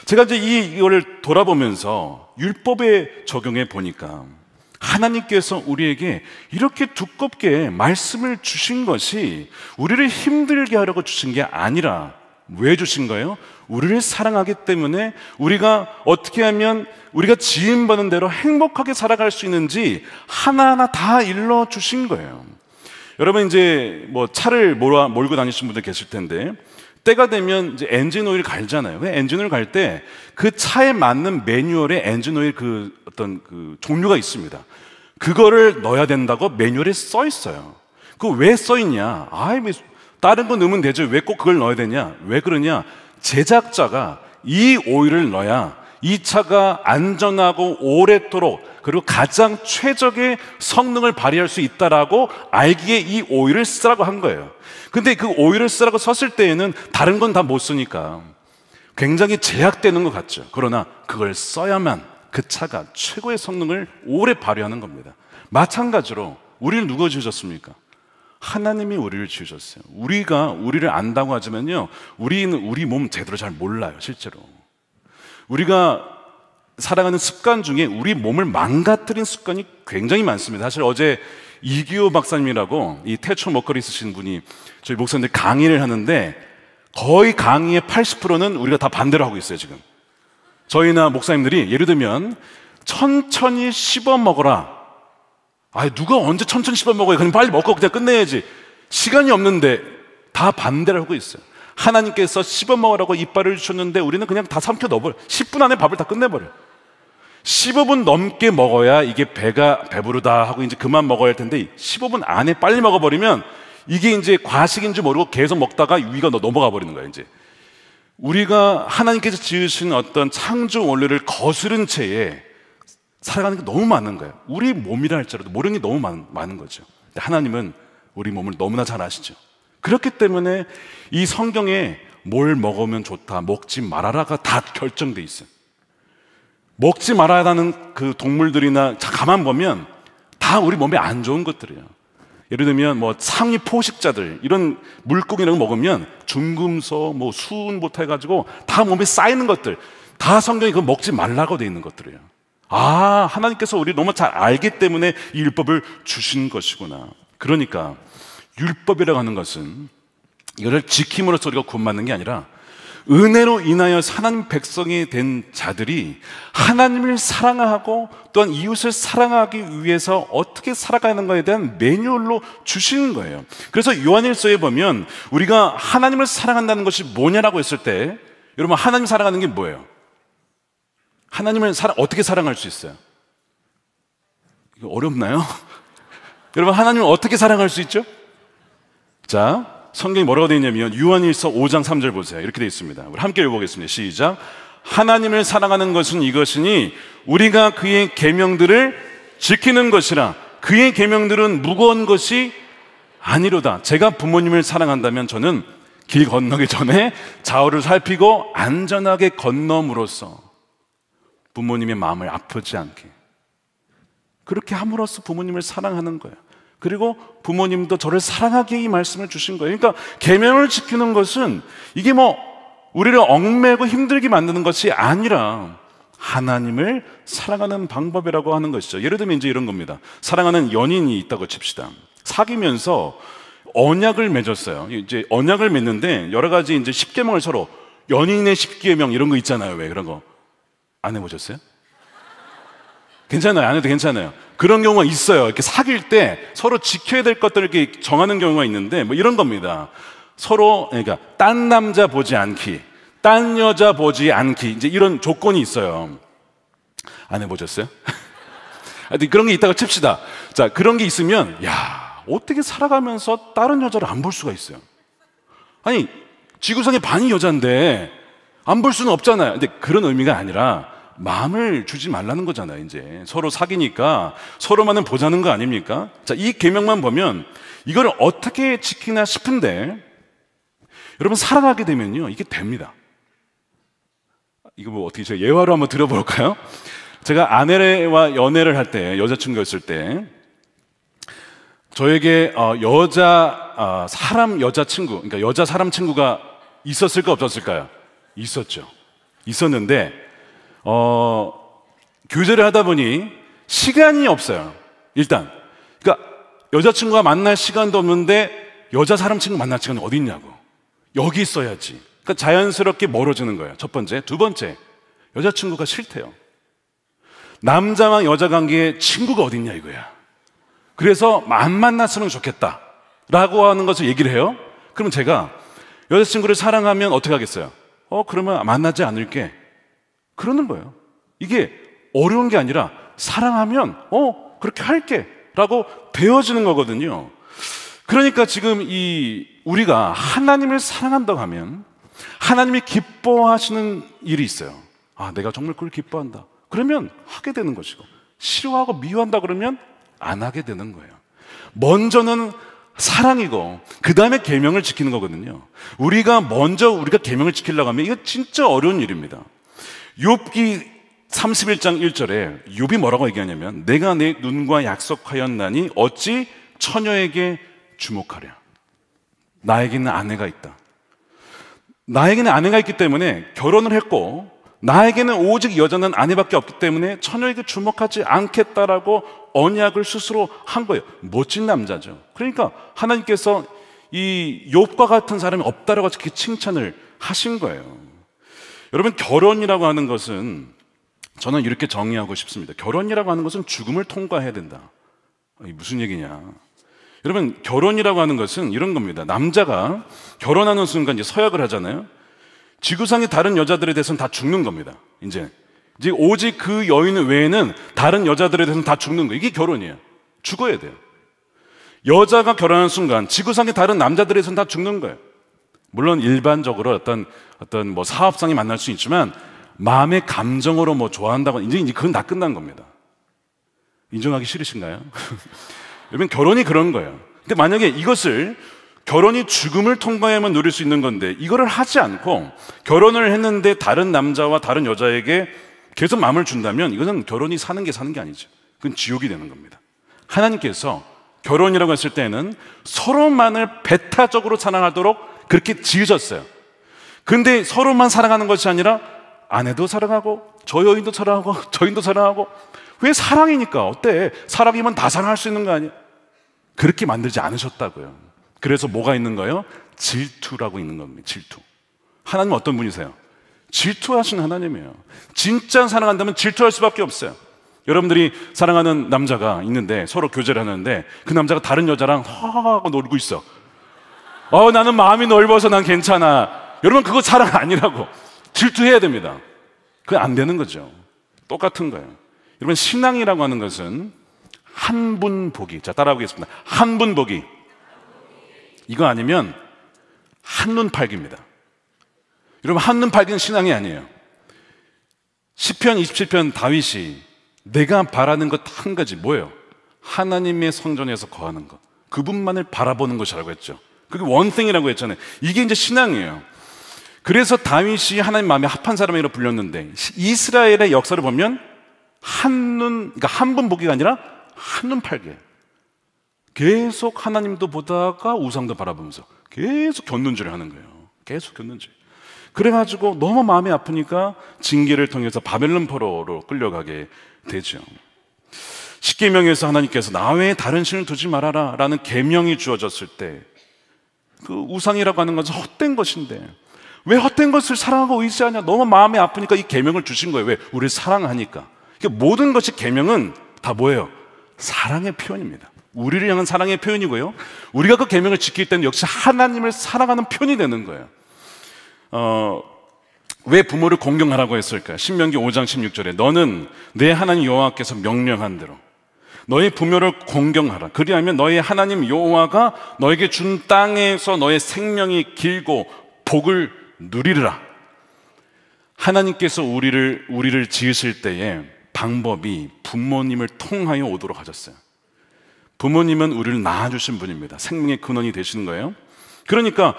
[SPEAKER 1] 제가 이제 이걸 돌아보면서 율법에 적용해 보니까 하나님께서 우리에게 이렇게 두껍게 말씀을 주신 것이 우리를 힘들게 하려고 주신 게 아니라, 왜 주신 거예요? 우리를 사랑하기 때문에 우리가 어떻게 하면 우리가 지음받은 대로 행복하게 살아갈 수 있는지 하나하나 다 일러 주신 거예요. 여러분 이제 뭐 차를 몰고 다니시는 분들 계실 텐데, 때가 되면 이제 엔진 오일 갈잖아요. 엔진 오일 갈 때 그 차에 맞는 매뉴얼에 엔진 오일 어떤 종류가 있습니다. 그거를 넣어야 된다고 매뉴얼에 써 있어요. 그거 왜 써 있냐? 다른 거 넣으면 되죠. 왜 꼭 그걸 넣어야 되냐? 왜 그러냐? 제작자가 이 오일을 넣어야 이 차가 안전하고 오래도록, 그리고 가장 최적의 성능을 발휘할 수 있다라고 알기에 이 오일을 쓰라고 한 거예요. 근데 그 오일을 쓰라고 썼을 때에는 다른 건 다 못 쓰니까 굉장히 제약되는 것 같죠. 그러나 그걸 써야만 그 차가 최고의 성능을 오래 발휘하는 겁니다. 마찬가지로 우리를 누가 지으셨습니까? 하나님이 우리를 지으셨어요. 우리가 우리를 안다고 하지만요, 우리는 우리 몸 제대로 잘 몰라요. 실제로 우리가 살아가는 습관 중에 우리 몸을 망가뜨린 습관이 굉장히 많습니다. 사실 어제 이기호 박사님이라고 이 태초 먹거리 쓰신 분이 저희 목사님들 강의를 하는데, 거의 강의의 80%는 우리가 다 반대로 하고 있어요. 지금 저희나 목사님들이 예를 들면 천천히 씹어 먹어라. 누가 언제 천천히 씹어 먹어요? 그냥 빨리 먹고 그냥 끝내야지. 시간이 없는데 다 반대를 하고 있어요. 하나님께서 씹어 먹으라고 이빨을 주셨는데 우리는 그냥 다 삼켜 넣어버려. 10분 안에 밥을 다 끝내버려. 15분 넘게 먹어야 이게 배가 배부르다 하고 이제 그만 먹어야 할 텐데, 15분 안에 빨리 먹어버리면 이게 이제 과식인 줄 모르고 계속 먹다가 위가 넘어가 버리는 거예요. 이제 우리가 하나님께서 지으신 어떤 창조 원리를 거스른 채에 살아가는 게 너무 많은 거예요. 우리 몸이라 할지라도 모르는 게 너무 많은 거죠. 근데 하나님은 우리 몸을 너무나 잘 아시죠. 그렇기 때문에 이 성경에 뭘 먹으면 좋다, 먹지 말아라가 다 결정돼 있어요. 먹지 말아야 하는 그 동물들이나 가만 보면 다 우리 몸에 안 좋은 것들이에요. 예를 들면 뭐 상위 포식자들, 이런 물고기 이런 거 먹으면 중금속, 뭐 수은부터 해가지고 다 몸에 쌓이는 것들, 다 성경이 그거 먹지 말라고 돼 있는 것들이에요. 하나님께서 우리 너무 잘 알기 때문에 이 율법을 주신 것이구나. 그러니까 율법이라고 하는 것은 이거를 지킴으로써 우리가 구원받는 게 아니라, 은혜로 인하여 하나님 백성이 된 자들이 하나님을 사랑하고 또한 이웃을 사랑하기 위해서 어떻게 살아가는 것에 대한 매뉴얼로 주시는 거예요. 그래서 요한일서에 보면 우리가 하나님을 사랑한다는 것이 뭐냐라고 했을 때, 여러분 하나님 사랑하는 게 뭐예요? 하나님을 어떻게 사랑할 수 있어요? 이거 어렵나요? 여러분 하나님을 어떻게 사랑할 수 있죠? 자, 성경이 뭐라고 되어 있냐면 요한일서 5장 3절 보세요. 이렇게 되어 있습니다. 우리 함께 읽어보겠습니다. 시작. 하나님을 사랑하는 것은 이것이니 우리가 그의 계명들을 지키는 것이라. 그의 계명들은 무거운 것이 아니로다. 제가 부모님을 사랑한다면 저는 길 건너기 전에 좌우를 살피고 안전하게 건너므로써 부모님의 마음을 아프지 않게, 그렇게 함으로써 부모님을 사랑하는 거예요. 그리고 부모님도 저를 사랑하게 이 말씀을 주신 거예요. 그러니까 계명을 지키는 것은 이게 뭐 우리를 얽매고 힘들게 만드는 것이 아니라 하나님을 사랑하는 방법이라고 하는 것이죠. 예를 들면 이제 이런 겁니다. 사랑하는 연인이 있다고 칩시다. 사귀면서 언약을 맺었어요. 이제 언약을 맺는데 여러 가지 이제 10계명을 서로, 연인의 10계명 이런 거 있잖아요. 왜 그런 거 안 해보셨어요? 괜찮아요. 안 해도 괜찮아요. 그런 경우가 있어요. 이렇게 사귈 때 서로 지켜야 될 것들을 이렇게 정하는 경우가 있는데 뭐 이런 겁니다. 서로, 그러니까 딴 남자 보지 않기, 딴 여자 보지 않기, 이제 이런 조건이 있어요. 안 해보셨어요? 그런 게 있다고 칩시다. 자, 그런 게 있으면, 야, 어떻게 살아가면서 다른 여자를 안 볼 수가 있어요? 아니, 지구상의 반이 여잔데 안 볼 수는 없잖아요. 근데 그런 의미가 아니라 마음을 주지 말라는 거잖아요. 이제 서로 사귀니까 서로만은 보자는 거 아닙니까? 자, 이 계명만 보면 이걸 어떻게 지키나 싶은데, 여러분 살아가게 되면요, 이게 됩니다. 이거 뭐 어떻게 제가 예화로 한번 들어볼까요? 제가 아내와 연애를 할 때, 여자친구였을 때 저에게 사람 여자친구, 그러니까 여자 사람 친구가 있었을까 없었을까요? 있었죠. 있었는데 교제를 하다 보니 시간이 없어요. 일단 그러니까 여자친구가 만날 시간도 없는데 여자 사람 친구 만날 시간이 어디 있냐고. 여기 있어야지. 그러니까 자연스럽게 멀어지는 거예요. 첫 번째. 두 번째, 여자친구가 싫대요. 남자와 여자 관계에 친구가 어디 있냐 이거야. 그래서 안 만났으면 좋겠다 라고 하는 것을 얘기를 해요. 그럼 제가 여자친구를 사랑하면 어떻게 하겠어요? 그러면 만나지 않을게, 그러는 거예요. 이게 어려운 게 아니라 사랑하면 그렇게 할게 라고 되어지는 거거든요. 그러니까 지금 우리가 하나님을 사랑한다고 하면 하나님이 기뻐하시는 일이 있어요. 내가 정말 그걸 기뻐한다 그러면 하게 되는 것이고, 싫어하고 미워한다 그러면 안 하게 되는 거예요. 먼저는 사랑이고 그 다음에 계명을 지키는 거거든요. 우리가 계명을 지키려고 하면 이거 진짜 어려운 일입니다. 욥기 31장 1절에 욥이 뭐라고 얘기하냐면, 내가 내 눈과 약속하였나니 어찌 처녀에게 주목하랴. 나에게는 아내가 있다. 나에게는 아내가 있기 때문에 결혼을 했고, 나에게는 오직 여자는 아내밖에 없기 때문에 처녀에게 주목하지 않겠다라고 언약을 스스로 한 거예요. 멋진 남자죠. 그러니까 하나님께서 이 욥과 같은 사람이 없다라고 이렇게 칭찬을 하신 거예요. 여러분, 결혼이라고 하는 것은 저는 이렇게 정의하고 싶습니다. 결혼이라고 하는 것은 죽음을 통과해야 된다. 무슨 얘기냐? 여러분, 결혼이라고 하는 것은 이런 겁니다. 남자가 결혼하는 순간 이제 서약을 하잖아요. 지구상의 다른 여자들에 대해서는 다 죽는 겁니다. 이제 오직 그 여인 외에는 다른 여자들에 대해서는 다 죽는 거예요. 이게 결혼이에요. 죽어야 돼요. 여자가 결혼하는 순간 지구상의 다른 남자들에 대해서는 다 죽는 거예요. 물론 일반적으로 어떤 뭐 사업상이 만날 수 있지만 마음의 감정으로 뭐 좋아한다고 이제 그건 다 끝난 겁니다. 인정하기 싫으신가요? 여러분, 결혼이 그런 거예요. 근데 만약에 이것을 결혼이 죽음을 통과해야만 누릴 수 있는 건데 이거를 하지 않고 결혼을 했는데 다른 남자와 다른 여자에게 계속 마음을 준다면 이것은 결혼이 사는 게 아니죠. 그건 지옥이 되는 겁니다. 하나님께서 결혼이라고 했을 때는 서로만을 배타적으로 사랑하도록 그렇게 지으셨어요. 근데 서로만 사랑하는 것이 아니라 아내도 사랑하고 저 여인도 사랑하고 저 여인도 사랑하고. 왜? 사랑이니까. 어때? 사랑이면 다 사랑할 수 있는 거 아니야? 그렇게 만들지 않으셨다고요. 그래서 뭐가 있는 거예요? 질투라고 있는 겁니다. 질투. 하나님은 어떤 분이세요? 질투하시는 하나님이에요. 진짜 사랑한다면 질투할 수밖에 없어요. 여러분들이 사랑하는 남자가 있는데 서로 교제를 하는데 그 남자가 다른 여자랑 하하하고 놀고 있어. 나는 마음이 넓어서 난 괜찮아. 여러분, 그거 사랑 아니라고. 질투해야 됩니다. 그건 안 되는 거죠. 똑같은 거예요. 여러분, 신앙이라고 하는 것은 한 분 보기. 자, 따라하겠습니다. 한 분 보기. 이거 아니면 한눈 팔기입니다. 여러분, 한눈 팔기는 신앙이 아니에요. 시편 27편 다윗이 내가 바라는 것 한 가지 뭐예요? 하나님의 성전에서 거하는 것, 그분만을 바라보는 것이라고 했죠. 그게 원땡이라고 했잖아요. 이게 이제 신앙이에요. 그래서 다윗이 하나님 마음에 합한 사람이라고 불렸는데, 이스라엘의 역사를 보면 그러니까 한 분 보기가 아니라 한눈 팔기. 계속 하나님도 보다가 우상도 바라보면서 계속 곁눈질을 하는 거예요. 계속 곁눈질. 그래가지고 너무 마음이 아프니까 징계를 통해서 바벨론 포로로 끌려가게 되죠. 십계명에서 하나님께서 나 외에 다른 신을 두지 말아라 라는 계명이 주어졌을 때 그 우상이라고 하는 것은 헛된 것인데 왜 헛된 것을 사랑하고 의지하냐? 너무 마음이 아프니까 이 계명을 주신 거예요. 왜? 우리를 사랑하니까. 그러니까 모든 것이 계명은 다 뭐예요? 사랑의 표현입니다. 우리를 향한 사랑의 표현이고요, 우리가 그 계명을 지킬 때는 역시 하나님을 사랑하는 표현이 되는 거예요. 왜 부모를 공경하라고 했을까요? 신명기 5장 16절에 너는 내 하나님 여호와께서 명령한 대로 너희 부모를 공경하라. 그리하면 너희 하나님 여호와가 너에게 준 땅에서 너의 생명이 길고 복을 누리리라. 하나님께서 우리를 지으실 때에 방법이 부모님을 통하여 오도록 하셨어요. 부모님은 우리를 낳아주신 분입니다. 생명의 근원이 되시는 거예요. 그러니까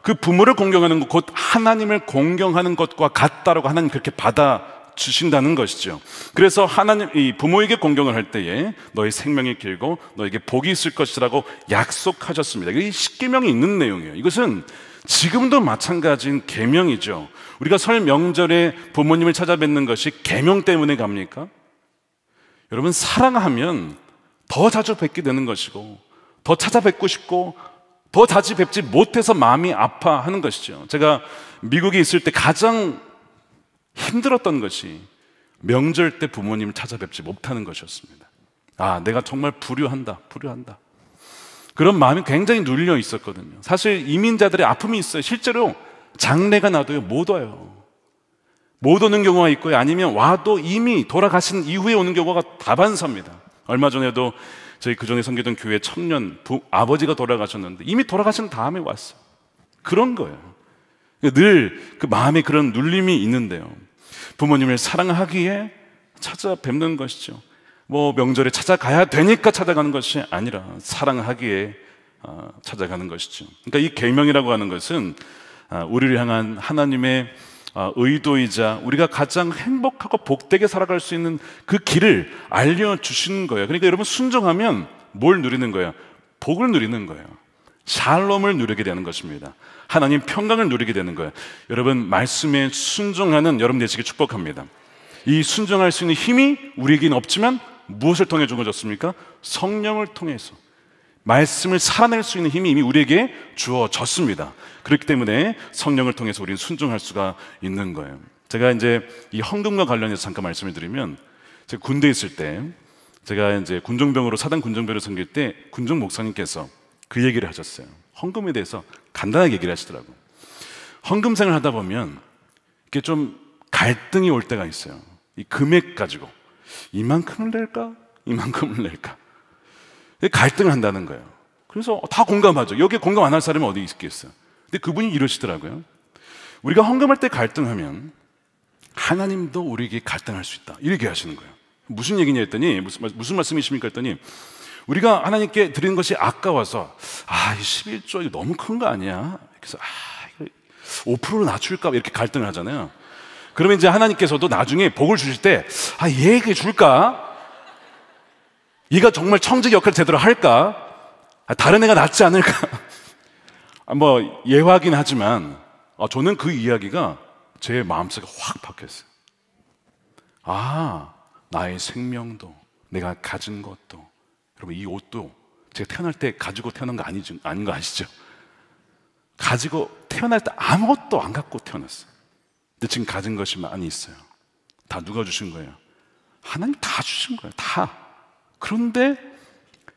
[SPEAKER 1] 그 부모를 공경하는 것, 곧 하나님을 공경하는 것과 같다라고 하나님 그렇게 받아주신다는 것이죠. 그래서 이 부모에게 공경을 할 때에 너의 생명이 길고 너에게 복이 있을 것이라고 약속하셨습니다. 이 십계명이 있는 내용이에요. 이것은 지금도 마찬가지인 계명이죠. 우리가 설 명절에 부모님을 찾아뵙는 것이 계명 때문에 갑니까? 여러분, 사랑하면 더 자주 뵙게 되는 것이고 더 찾아뵙고 싶고 더 자주 뵙지 못해서 마음이 아파하는 것이죠. 제가 미국에 있을 때 가장 힘들었던 것이 명절 때 부모님을 찾아뵙지 못하는 것이었습니다. 아, 내가 정말 불효한다. 그런 마음이 굉장히 눌려 있었거든요. 사실 이민자들의 아픔이 있어요. 실제로 장례가 나도요, 못 와요. 못 오는 경우가 있고요, 아니면 와도 이미 돌아가신 이후에 오는 경우가 다반사입니다. 얼마 전에도 저희 그전에 섬기던 교회 청년 아버지가 돌아가셨는데 이미 돌아가신 다음에 왔어요. 그런 거예요. 늘 그 마음에 그런 눌림이 있는데요, 부모님을 사랑하기에 찾아뵙는 것이죠. 뭐 명절에 찾아가야 되니까 찾아가는 것이 아니라 사랑하기에 찾아가는 것이죠. 그러니까 이 계명이라고 하는 것은 우리를 향한 하나님의 의도이자 우리가 가장 행복하고 복되게 살아갈 수 있는 그 길을 알려주시는 거예요. 그러니까 여러분, 순종하면 뭘 누리는 거예요? 복을 누리는 거예요. 샬롬을 누리게 되는 것입니다. 하나님 평강을 누리게 되는 거예요. 여러분, 말씀에 순종하는 여러분 되시길 축복합니다. 이 순종할 수 있는 힘이 우리에게는 없지만 무엇을 통해 주어졌습니까? 성령을 통해서 말씀을 살아낼 수 있는 힘이 이미 우리에게 주어졌습니다. 그렇기 때문에 성령을 통해서 우리는 순종할 수가 있는 거예요. 제가 이제 이 헌금과 관련해서 잠깐 말씀을 드리면, 제가 군대에 있을 때, 제가 이제 군종병으로 사단 군종병으로 섬길 때 군종 목사님께서 그 얘기를 하셨어요. 헌금에 대해서 간단하게 얘기를 하시더라고요. 헌금 생활을 하다 보면 이렇게 좀 갈등이 올 때가 있어요. 이 금액 가지고 이만큼을 낼까? 이만큼을 낼까? 갈등을 한다는 거예요. 그래서 다 공감하죠. 여기에 공감 안 할 사람이 어디 있겠어요? 근데 그분이 이러시더라고요. 우리가 헌금할 때 갈등하면 하나님도 우리에게 갈등할 수 있다, 이렇게 하시는 거예요. 무슨 얘기냐 했더니, 무슨 말씀이십니까 했더니, 우리가 하나님께 드리는 것이 아까워서 이 11조 이거 너무 큰 거 아니야? 그래서 이거 5%로 낮출까? 이렇게 갈등을 하잖아요. 그러면 이제 하나님께서도 나중에 복을 주실 때 얘에게 줄까? 얘가 정말 청지 역할을 제대로 할까? 다른 애가 낫지 않을까? 뭐 예화긴 하지만 저는 그 이야기가 제 마음속에 확 박혔어요. 나의 생명도, 내가 가진 것도, 여러분, 이 옷도 제가 태어날 때 가지고 태어난 거 아닌 거 아시죠? 가지고 태어날 때 아무것도 안 갖고 태어났어요. 근데 지금 가진 것이 많이 있어요. 다 누가 주신 거예요? 하나님 다 주신 거예요. 다. 그런데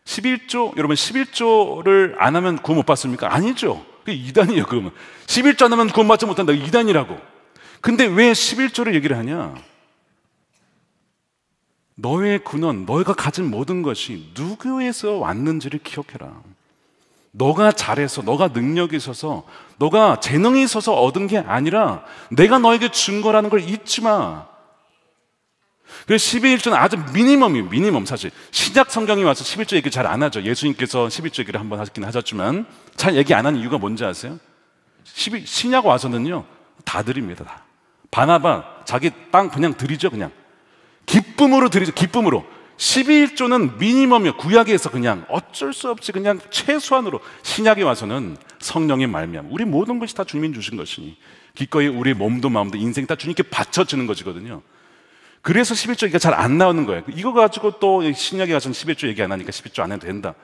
[SPEAKER 1] 11조, 여러분 11조를 안 하면 구원 못 받습니까? 아니죠. 그게 이단이에요. 그러면 11조 안 하면 구원 받지 못한다, 이단이라고. 근데 왜 11조를 얘기를 하냐? 너의 근원, 너가 가진 모든 것이 누구에서 왔는지를 기억해라. 너가 잘해서, 너가 능력이 있어서, 너가 재능이 있어서 얻은 게 아니라 내가 너에게 준 거라는 걸 잊지 마. 그래서 11조는 아주 미니멈이에요. 미니멈. 사실 신약 성경이 와서 11조 얘기 잘 안 하죠. 예수님께서 11조 얘기를 한번 하긴 하셨지만 잘 얘기 안 하는 이유가 뭔지 아세요? 신약 와서는요, 다 드립니다. 다. 바나바 자기 땅 그냥 드리죠. 그냥 기쁨으로 드리죠. 기쁨으로. 11조는 미니멈이에요. 구약에서 그냥 어쩔 수 없이 그냥 최소한으로. 신약에 와서는 성령의 말미암아. 우리 모든 것이 다 주님이 주신 것이니 기꺼이 우리 몸도 마음도 인생 다 주님께 바쳐지는 것이거든요. 그래서 11조 얘기가 잘 안 나오는 거예요. 이거 가지고 또 신약에 가서는 11조 얘기 안 하니까 11조 안 해도 된다.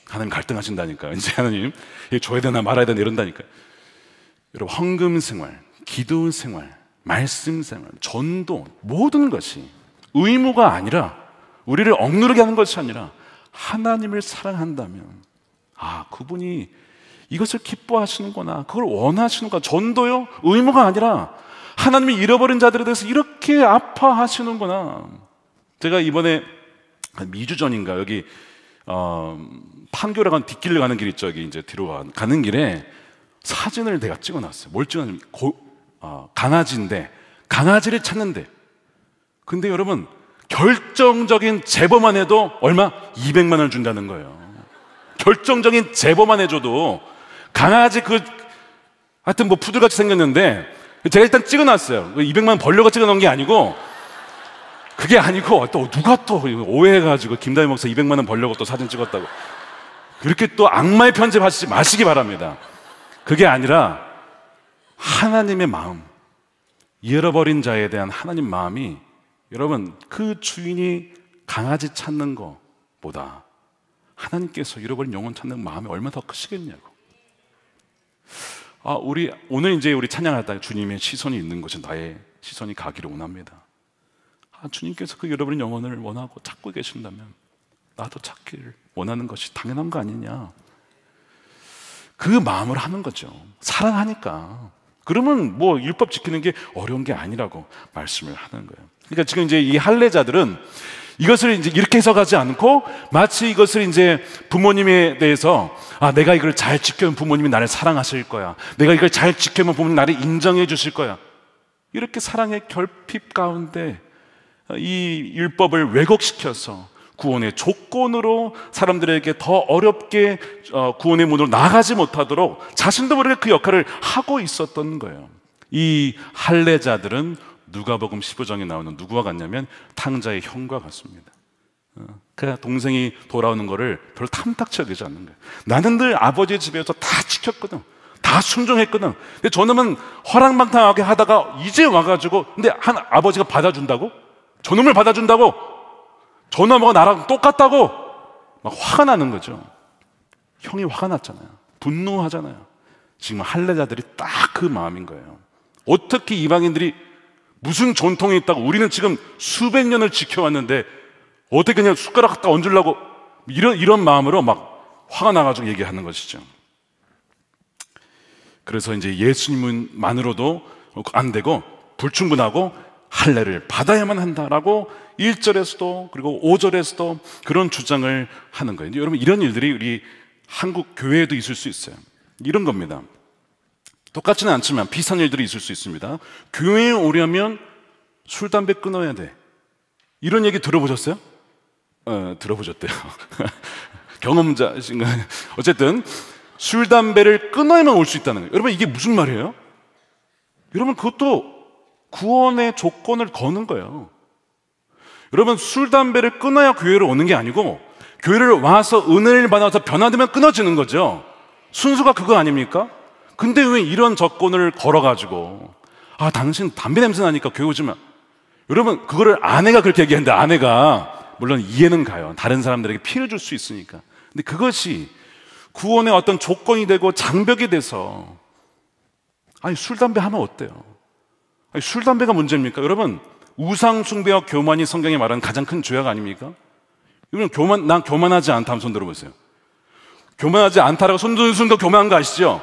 [SPEAKER 1] 하나님 갈등하신다니까. 이제 하나님 줘야 되나 말아야 되나 이런다니까. 여러분, 헌금 생활, 기도 생활, 말씀 생활, 전도, 모든 것이 의무가 아니라, 우리를 억누르게 하는 것이 아니라 하나님을 사랑한다면, 아, 그분이 이것을 기뻐하시는구나, 그걸 원하시는구나. 전도요, 의무가 아니라 하나님이 잃어버린 자들에 대해서 이렇게 아파하시는구나. 제가 이번에 2주 전인가 여기 판교를 간 뒷길을 가는 길 있죠. 여기 이제 뒤로 가는 길에 사진을 내가 찍어놨어요. 뭘 찍었냐면 강아지인데, 강아지를 찾는데, 근데 여러분 결정적인 제보만 해도 얼마? 200만 원을 준다는 거예요. 결정적인 제보만 해줘도 강아지 하여튼 뭐 푸들같이 생겼는데, 제가 일단 찍어놨어요. 200만 원 벌려고 찍어놓은 게 아니고, 그게 아니고 또 누가 또 오해해가지고 김다희 목사 200만 원 벌려고 또 사진 찍었다고, 그렇게 또 악마의 편집하시지 마시기 바랍니다. 그게 아니라 하나님의 마음, 잃어버린 자에 대한 하나님 마음이, 여러분, 그 주인이 강아지 찾는 것보다 하나님께서 잃어버린 영혼 찾는 마음이 얼마나 더 크시겠냐고. 우리 오늘 이제 우리 찬양하다 주님의 시선이 있는 곳에 나의 시선이 가기를 원합니다. 주님께서 그 잃어버린 영혼을 원하고 찾고 계신다면 나도 찾기를 원하는 것이 당연한 거 아니냐. 그 마음을 하는 거죠. 사랑하니까. 그러면 뭐 율법 지키는 게 어려운 게 아니라고 말씀을 하는 거예요. 그러니까 지금 이제 이 할례자들은 이것을 이제 이렇게 해석하지 않고, 마치 이것을 이제 부모님에 대해서, 내가 이걸 잘 지키면 부모님이 나를 사랑하실 거야, 내가 이걸 잘 지키면 부모님이 나를 인정해 주실 거야, 이렇게 사랑의 결핍 가운데 이 율법을 왜곡시켜서 구원의 조건으로 사람들에게 더 어렵게 구원의 문으로 나가지 못하도록 자신도 모르게 그 역할을 하고 있었던 거예요. 이 할례자들은 누가복음 15장에 나오는 누구와 같냐면 탕자의 형과 같습니다. 그 동생이 돌아오는 거를 별로 탐탁치 여기지 않는 거예요. 나는 늘 아버지 집에서 다 지켰거든, 다 순종했거든. 근데 저놈은 허랑방탕하게 하다가 이제 와가지고, 근데 아버지가 받아준다고? 저놈을 받아준다고? 저놈하고 나랑 똑같다고? 막 화가 나는 거죠. 형이 화가 났잖아요. 분노하잖아요. 지금 할례자들이 딱 그 마음인 거예요. 어떻게 이방인들이 무슨 전통이 있다고, 우리는 지금 수백 년을 지켜왔는데 어떻게 그냥 숟가락 갖다 얹으려고, 이런 마음으로 막 화가 나가지고 얘기하는 것이죠. 그래서 이제 예수님만으로도 안 되고 불충분하고 할례를 받아야만 한다라고 1절에서도 그리고 5절에서도 그런 주장을 하는 거예요. 여러분, 이런 일들이 우리 한국 교회에도 있을 수 있어요. 이런 겁니다. 똑같지는 않지만 비슷한 일들이 있을 수 있습니다. 교회에 오려면 술, 담배 끊어야 돼. 이런 얘기 들어보셨어요? 들어보셨대요. 경험자신가요? 어쨌든 술, 담배를 끊어야만 올 수 있다는 거예요. 여러분, 이게 무슨 말이에요? 여러분, 그것도 구원의 조건을 거는 거예요. 여러분, 술, 담배를 끊어야 교회를 오는 게 아니고, 교회를 와서 은혜를 받아서 변화되면 끊어지는 거죠. 순수가 그거 아닙니까? 근데 왜 이런 조건을 걸어가지고, 당신 담배 냄새 나니까 교회 오지 마. 여러분, 그거를 아내가 그렇게 얘기하는데, 아내가 물론 이해는 가요. 다른 사람들에게 피해를 줄 수 있으니까. 근데 그것이 구원의 어떤 조건이 되고 장벽이 돼서, 술, 담배 하면 어때요? 술, 담배가 문제입니까? 여러분, 우상 숭배와 교만이 성경에 말하는 가장 큰 죄악 아닙니까? 여러분, 난 교만하지 않다 하면 손 들어보세요. 교만하지 않다라고 손 드는 순간 교만한 거 아시죠?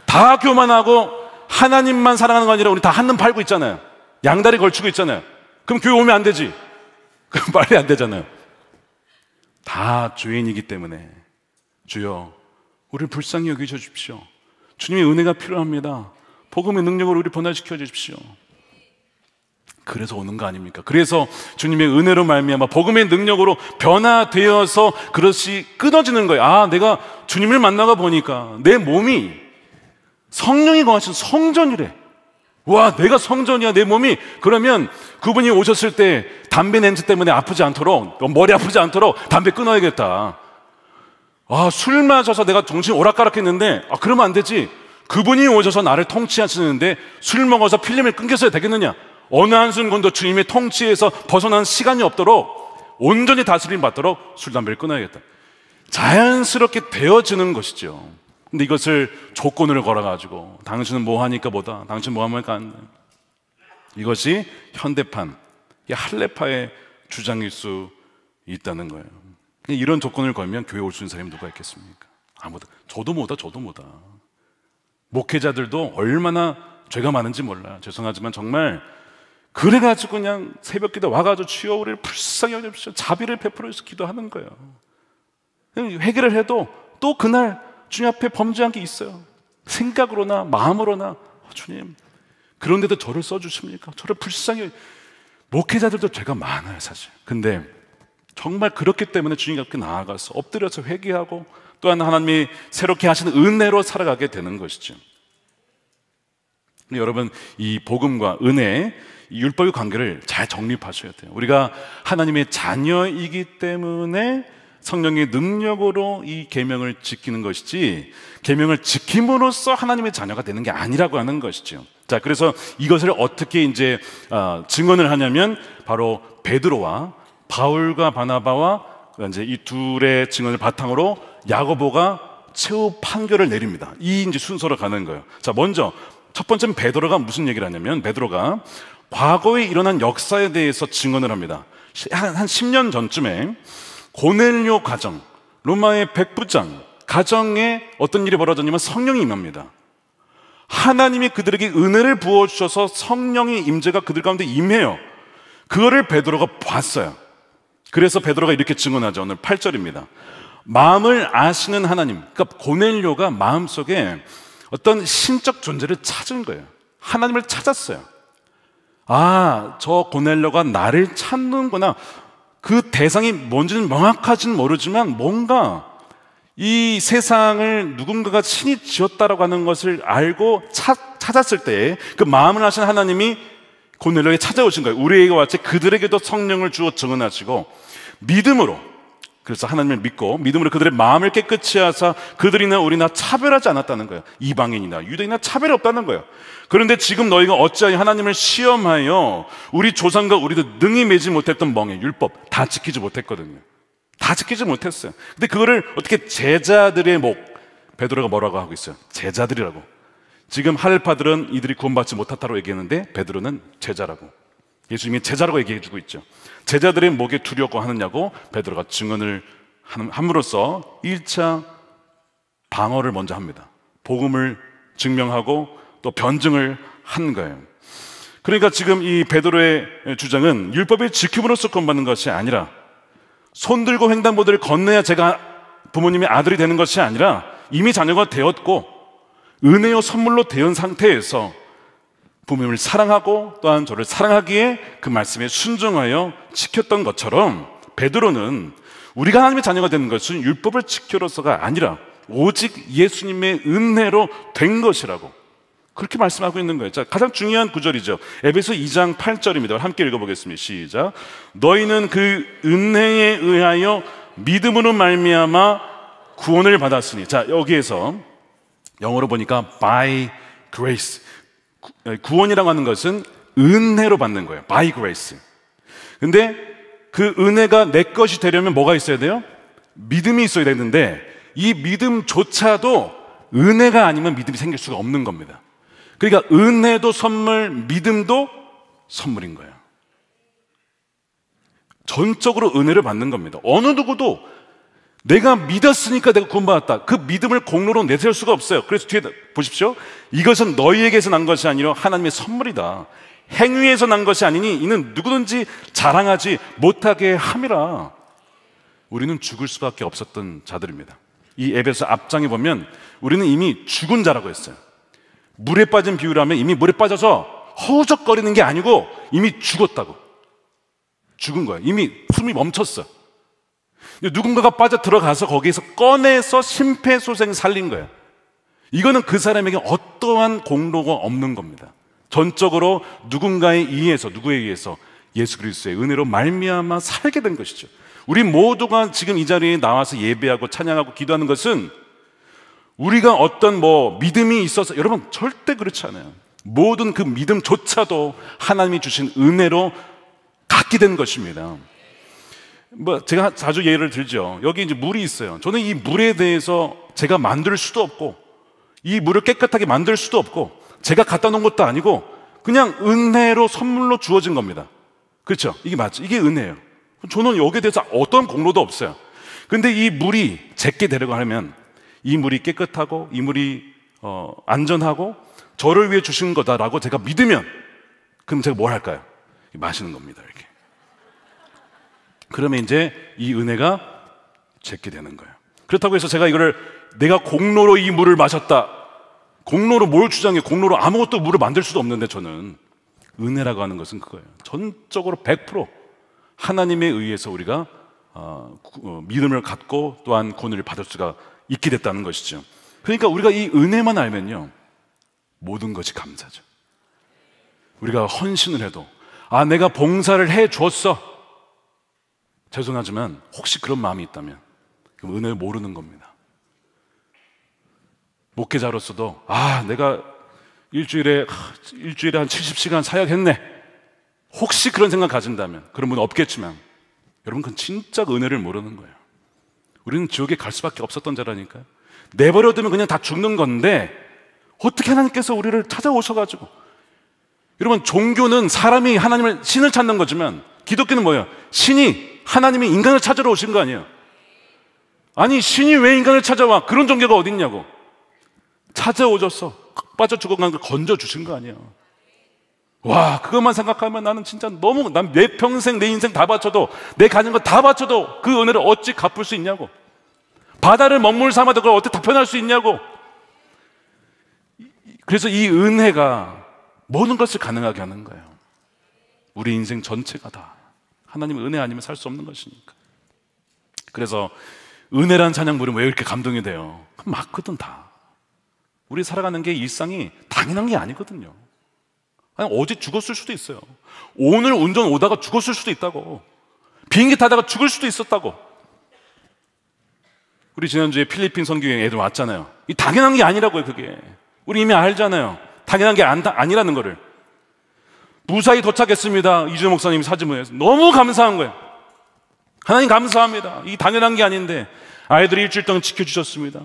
[SPEAKER 1] 다 교만하고 하나님만 사랑하는 거 아니라 우리 다 한눈 팔고 있잖아요. 양다리 걸치고 있잖아요. 그럼 교회 오면 안 되지. 그럼 빨리 안 되잖아요. 다 죄인이기 때문에 주여, 우리를 불쌍히 여기셔 주십시오. 주님의 은혜가 필요합니다. 복음의 능력으로 우리 변화시켜 주십시오. 그래서 오는 거 아닙니까? 그래서 주님의 은혜로 말미암아 복음의 능력으로 변화되어서 그것이 끊어지는 거예요. 내가 주님을 만나가 보니까 내 몸이 성령이 거하신 성전이래. 와, 내가 성전이야, 내 몸이. 그러면 그분이 오셨을 때 담배 냄새 때문에 아프지 않도록, 머리 아프지 않도록 담배 끊어야겠다. 술 마셔서 내가 정신 오락가락했는데 그러면 안 되지. 그분이 오셔서 나를 통치하시는데 술 먹어서 필름을 끊겼어야 되겠느냐. 어느 한순간도 주님의 통치에서 벗어난 시간이 없도록 온전히 다스림 받도록 술, 담배를 끊어야겠다. 자연스럽게 되어지는 것이죠. 근데 이것을 조건을 걸어가지고 당신은 뭐 하니까 뭐다, 당신 뭐 하니까 안 돼. 이것이 현대판, 할례파의 주장일 수 있다는 거예요. 이런 조건을 걸면 교회 올 수 있는 사람이 누가 있겠습니까? 아무도. 저도 뭐다. 목회자들도 얼마나 죄가 많은지 몰라요. 죄송하지만 정말 그래가지고 그냥 새벽기도 와가지고 주여 우리를 불쌍히 여겨주십시오, 자비를 베풀어 주시오 기도하는 거예요. 회개를 해도 또 그날 주님 앞에 범죄한 게 있어요. 생각으로나 마음으로나. 주님, 그런데도 저를 써주십니까? 저를 불쌍히. 목회자들도 죄가 많아요 사실. 근데 정말 그렇기 때문에 주님 앞에 나아가서 엎드려서 회개하고 또한 하나님이 새롭게 하시는 은혜로 살아가게 되는 것이죠. 여러분, 이 복음과 은혜, 이 율법의 관계를 잘 정립하셔야 돼요. 우리가 하나님의 자녀이기 때문에 성령의 능력으로 이 계명을 지키는 것이지, 계명을 지킴으로써 하나님의 자녀가 되는 게 아니라고 하는 것이죠. 자, 그래서 이것을 어떻게 이제 증언을 하냐면 바로 베드로와 바울과 바나바와 이제 이 둘의 증언을 바탕으로 야고보가 최후 판결을 내립니다. 이 이제 순서로 가는 거예요. 자, 먼저 첫 번째는 베드로가 무슨 얘기를 하냐면, 베드로가 과거에 일어난 역사에 대해서 증언을 합니다. 한 10년 전쯤에 고넬료 가정, 로마의 백부장 가정에 어떤 일이 벌어졌냐면 성령이 임합니다. 하나님이 그들에게 은혜를 부어주셔서 성령의 임재가 그들 가운데 임해요. 그거를 베드로가 봤어요. 그래서 베드로가 이렇게 증언하죠. 오늘 8절입니다. 마음을 아시는 하나님, 그러니까 고넬료가 마음속에 어떤 신적 존재를 찾은 거예요. 하나님을 찾았어요. 저 고넬료가 나를 찾는구나. 그 대상이 뭔지는 명확하지는 모르지만 뭔가 이 세상을 누군가가 신이 지었다라고 하는 것을 알고 찾았을 때 그 마음을 아시는 하나님이 고넬료에게 찾아오신 거예요. 우리에게 같이 그들에게도 성령을 주어 증언하시고 믿음으로, 그래서 하나님을 믿고 믿음으로 그들의 마음을 깨끗이 하사 그들이나 우리나 차별하지 않았다는 거예요. 이방인이나 유대인이나 차별이 없다는 거예요. 그런데 지금 너희가 어찌하여 하나님을 시험하여 우리 조상과 우리도 능히 매지 못했던 멍에 율법 다 지키지 못했거든요. 다 지키지 못했어요. 근데 그거를 어떻게 제자들의 목, 베드로가 뭐라고 하고 있어요? 제자들이라고. 지금 할례파들은 이들이 구원받지 못했다고 얘기했는데 베드로는 제자라고, 예수님이 제자라고 얘기해주고 있죠. 제자들의 목에 두려워 하느냐고 베드로가 증언을 함으로써 1차 방어를 먼저 합니다. 복음을 증명하고 또 변증을 한 거예요. 그러니까 지금 이 베드로의 주장은 율법을 지킴으로써 구원받는 것이 아니라, 손들고 횡단보도를 건너야 제가 부모님의 아들이 되는 것이 아니라 이미 자녀가 되었고 은혜요 선물로 되은 상태에서 부모님을 사랑하고 또한 저를 사랑하기에 그 말씀에 순종하여 지켰던 것처럼, 베드로는 우리가 하나님의 자녀가 되는 것은 율법을 지켜로서가 아니라 오직 예수님의 은혜로 된 것이라고 그렇게 말씀하고 있는 거예요. 자, 가장 중요한 구절이죠. 에베소 2장 8절입니다. 함께 읽어보겠습니다. 시작. 너희는 그 은혜에 의하여 믿음으로 말미암아 구원을 받았으니. 자, 여기에서 영어로 보니까 by grace, 구원이라고 하는 것은 은혜로 받는 거예요. by grace. 근데 그 은혜가 내 것이 되려면 뭐가 있어야 돼요? 믿음이 있어야 되는데 이 믿음조차도 은혜가 아니면 믿음이 생길 수가 없는 겁니다. 그러니까 은혜도 선물, 믿음도 선물인 거예요. 전적으로 은혜를 받는 겁니다. 어느 누구도 내가 믿었으니까 내가 구원받았다, 그 믿음을 공로로 내세울 수가 없어요. 그래서 뒤에 보십시오. 이것은 너희에게서 난 것이 아니라 하나님의 선물이다. 행위에서 난 것이 아니니 이는 누구든지 자랑하지 못하게 함이라. 우리는 죽을 수밖에 없었던 자들입니다. 이 에베소 앞장에 보면 우리는 이미 죽은 자라고 했어요. 물에 빠진 비유를 하면 이미 물에 빠져서 허우적거리는 게 아니고 이미 죽었다고. 죽은 거예요. 이미 숨이 멈췄어. 누군가가 빠져 들어가서 거기에서 꺼내서 심폐소생 살린 거예요. 이거는 그 사람에게 어떠한 공로가 없는 겁니다. 전적으로 누군가에 의해서, 누구에 의해서 예수 그리스도의 은혜로 말미암아 살게 된 것이죠. 우리 모두가 지금 이 자리에 나와서 예배하고 찬양하고 기도하는 것은 우리가 어떤 믿음이 있어서, 여러분 절대 그렇지 않아요. 모든 그 믿음조차도 하나님이 주신 은혜로 갖게 된 것입니다. 제가 자주 예를 들죠. 여기 이제 물이 있어요. 저는 이 물에 대해서 제가 만들 수도 없고, 이 물을 깨끗하게 만들 수도 없고, 제가 갖다 놓은 것도 아니고 그냥 은혜로 선물로 주어진 겁니다. 그렇죠? 이게 맞죠? 이게 은혜예요. 저는 여기에 대해서 어떤 공로도 없어요. 근데 이 물이 제게 되려고 하면 이 물이 깨끗하고 이 물이 안전하고 저를 위해 주신 거다라고 제가 믿으면, 그럼 제가 뭘 할까요? 마시는 겁니다. 이렇게. 그러면 이제 이 은혜가 제게 되는 거예요. 그렇다고 해서 제가 이거를 내가 공로로 이 물을 마셨다, 공로로 뭘 주장해, 공로로 아무것도 물을 만들 수도 없는데, 저는 은혜라고 하는 것은 그거예요. 전적으로 100% 하나님에 의해서 우리가 믿음을 갖고 또한 구원을 받을 수가 있게 됐다는 것이죠. 그러니까 우리가 이 은혜만 알면요, 모든 것이 감사죠. 우리가 헌신을 해도, 내가 봉사를 해 주었어, 죄송하지만 혹시 그런 마음이 있다면 그럼 은혜를 모르는 겁니다. 목회자로서도 내가 일주일에 한 70시간 사역했네, 혹시 그런 생각 가진다면, 그런 분은 없겠지만, 여러분 그건 진짜 은혜를 모르는 거예요. 우리는 지옥에 갈 수밖에 없었던 자라니까요. 내버려두면 그냥 다 죽는 건데, 어떻게 하나님께서 우리를 찾아오셔가지고, 여러분 종교는 사람이 하나님을, 신을 찾는 거지만 기독교는 뭐예요? 신이, 하나님이 인간을 찾으러 오신 거 아니에요. 아니 신이 왜 인간을 찾아와? 그런 종교가 어딨냐고. 찾아오셔서 빠져 죽어간 걸 건져 주신 거 아니에요. 와, 그것만 생각하면 나는 진짜 너무, 난 내 평생 내 인생 다 바쳐도, 내 가진 거 다 바쳐도 그 은혜를 어찌 갚을 수 있냐고. 바다를 먹물 삼아도 그걸 어떻게 다 편할 수 있냐고. 그래서 이 은혜가 모든 것을 가능하게 하는 거예요. 우리 인생 전체가 다 하나님의 은혜 아니면 살 수 없는 것이니까. 그래서 은혜란 찬양 부르면 왜 이렇게 감동이 돼요? 맞거든. 다 우리 살아가는 게 일상이 당연한 게 아니거든요. 아니, 어제 죽었을 수도 있어요. 오늘 운전 오다가 죽었을 수도 있다고. 비행기 타다가 죽을 수도 있었다고. 우리 지난주에 필리핀 선교여행 애들 왔잖아요. 이 당연한 게 아니라고요. 그게 우리 이미 알잖아요. 당연한 게 아니라는 거를. 무사히 도착했습니다. 이준호 목사님이 사진 보내서 너무 감사한 거예요. 하나님 감사합니다. 이 당연한 게 아닌데 아이들이 일주일 동안 지켜주셨습니다.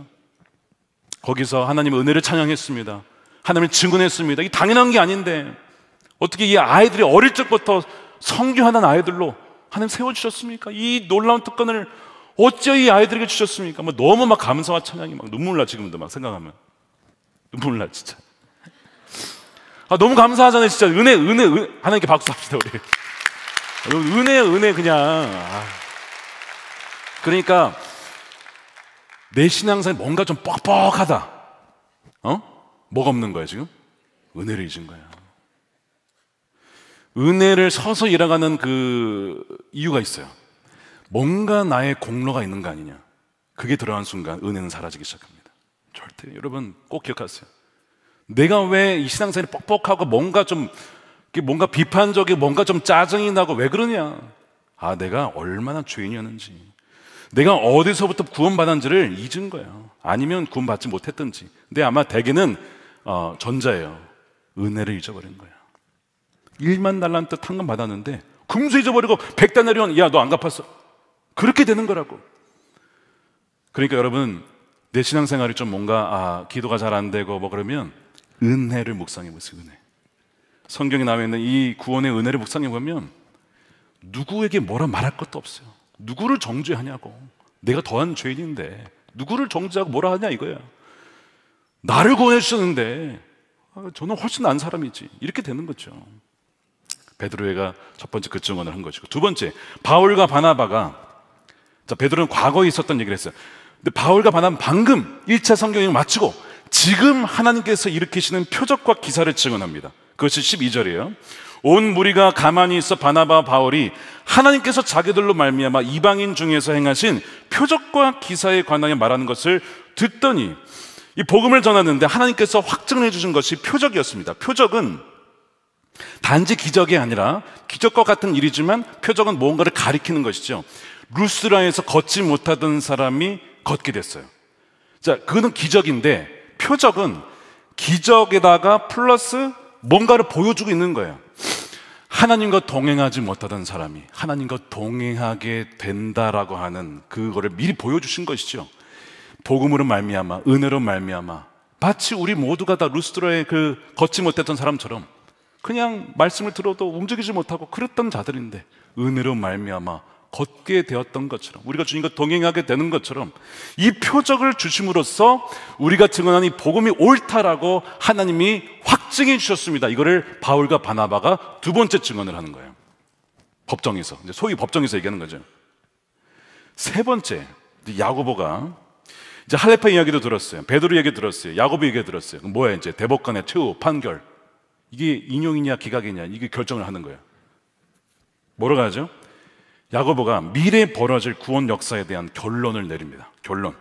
[SPEAKER 1] 거기서 하나님의 은혜를 찬양했습니다. 하나님을 증언했습니다. 이 당연한 게 아닌데 어떻게 이 아이들이 어릴 적부터 성교하는 아이들로 하나님 세워주셨습니까? 이 놀라운 특권을 어찌 이 아이들에게 주셨습니까? 너무 막 감사와 찬양이 막 눈물 나. 지금도 막 생각하면 눈물 나 진짜. 너무 감사하잖아요 진짜. 은혜 하나님께 박수 합시다 우리. 은혜 그냥. 그러니까 내 신앙생활 뭔가 좀 뻑뻑하다. 뭐가 없는 거야 지금? 은혜를 잊은 거야. 은혜를 서서 일어가는 그 이유가 있어요. 뭔가 나의 공로가 있는 거 아니냐. 그게 들어간 순간 은혜는 사라지기 시작합니다. 절대 여러분 꼭 기억하세요. 내가 왜 이 신앙생활이 뻑뻑하고 뭔가 비판적이고 뭔가 좀 짜증이 나고 왜 그러냐. 내가 얼마나 죄인이었는지, 내가 어디서부터 구원받았는지를 잊은 거예요. 아니면 구원받지 못했든지. 근데 아마 대개는 전자예요. 은혜를 잊어버린 거예요. 1만 달란트 탕감 받았는데 금수 잊어버리고 100데나리온 야 너 안 갚았어. 그렇게 되는 거라고. 그러니까 여러분 내 신앙생활이 좀 뭔가 기도가 잘 안 되고 뭐 그러면 은혜를 묵상해 보세요. 은혜. 성경에 나와 있는 이 구원의 은혜를 묵상해 보면 누구에게 뭐라 말할 것도 없어요. 누구를 정죄하냐고. 내가 더한 죄인인데 누구를 정죄하고 뭐라 하냐 이거야. 나를 구원해 주셨는데 저는 훨씬 나은 사람이지. 이렇게 되는 거죠. 베드로가 첫 번째 그 증언을 한 것이고, 두 번째 바울과 바나바가, 베드로는 과거에 있었던 얘기를 했어요. 근데 바울과 바나바는 방금 1차 성경여행을 마치고 지금 하나님께서 일으키시는 표적과 기사를 증언합니다. 그것이 12절이에요. 온 무리가 가만히 있어 바나바와 바울이 하나님께서 자기들로 말미암아 이방인 중에서 행하신 표적과 기사에 관하여 말하는 것을 듣더니, 이 복음을 전하는데 하나님께서 확증해 주신 것이 표적이었습니다. 표적은 단지 기적이 아니라 기적과 같은 일이지만 표적은 무언가를 가리키는 것이죠. 루스드라에서 걷지 못하던 사람이 걷게 됐어요. 자, 그거는 기적인데 표적은 기적에다가 플러스 뭔가를 보여주고 있는 거예요. 하나님과 동행하지 못하던 사람이 하나님과 동행하게 된다라고 하는 그거를 미리 보여주신 것이죠. 복음으로 말미암아, 은혜로 말미암아, 마치 우리 모두가 다 루스드라의 그 걷지 못했던 사람처럼 그냥 말씀을 들어도 움직이지 못하고 그랬던 자들인데 은혜로 말미암아 걷게 되었던 것처럼, 우리가 주님과 동행하게 되는 것처럼 이 표적을 주심으로써 우리가 증언한 이 복음이 옳다라고 하나님이 확증해 주셨습니다. 이거를 바울과 바나바가 두 번째 증언을 하는 거예요. 법정에서, 이제 소위 법정에서 얘기하는 거죠. 세 번째, 야고보가 이제 할례파 이야기도 들었어요. 베드로 얘기 들었어요. 야고보 얘기 들었어요. 그럼 뭐야? 이제 대법관의 최후 판결, 이게 인용이냐 기각이냐, 이게 결정을 하는 거예요. 뭐라고 하죠? 야고보가 미래에 벌어질 구원 역사에 대한 결론을 내립니다. 결론,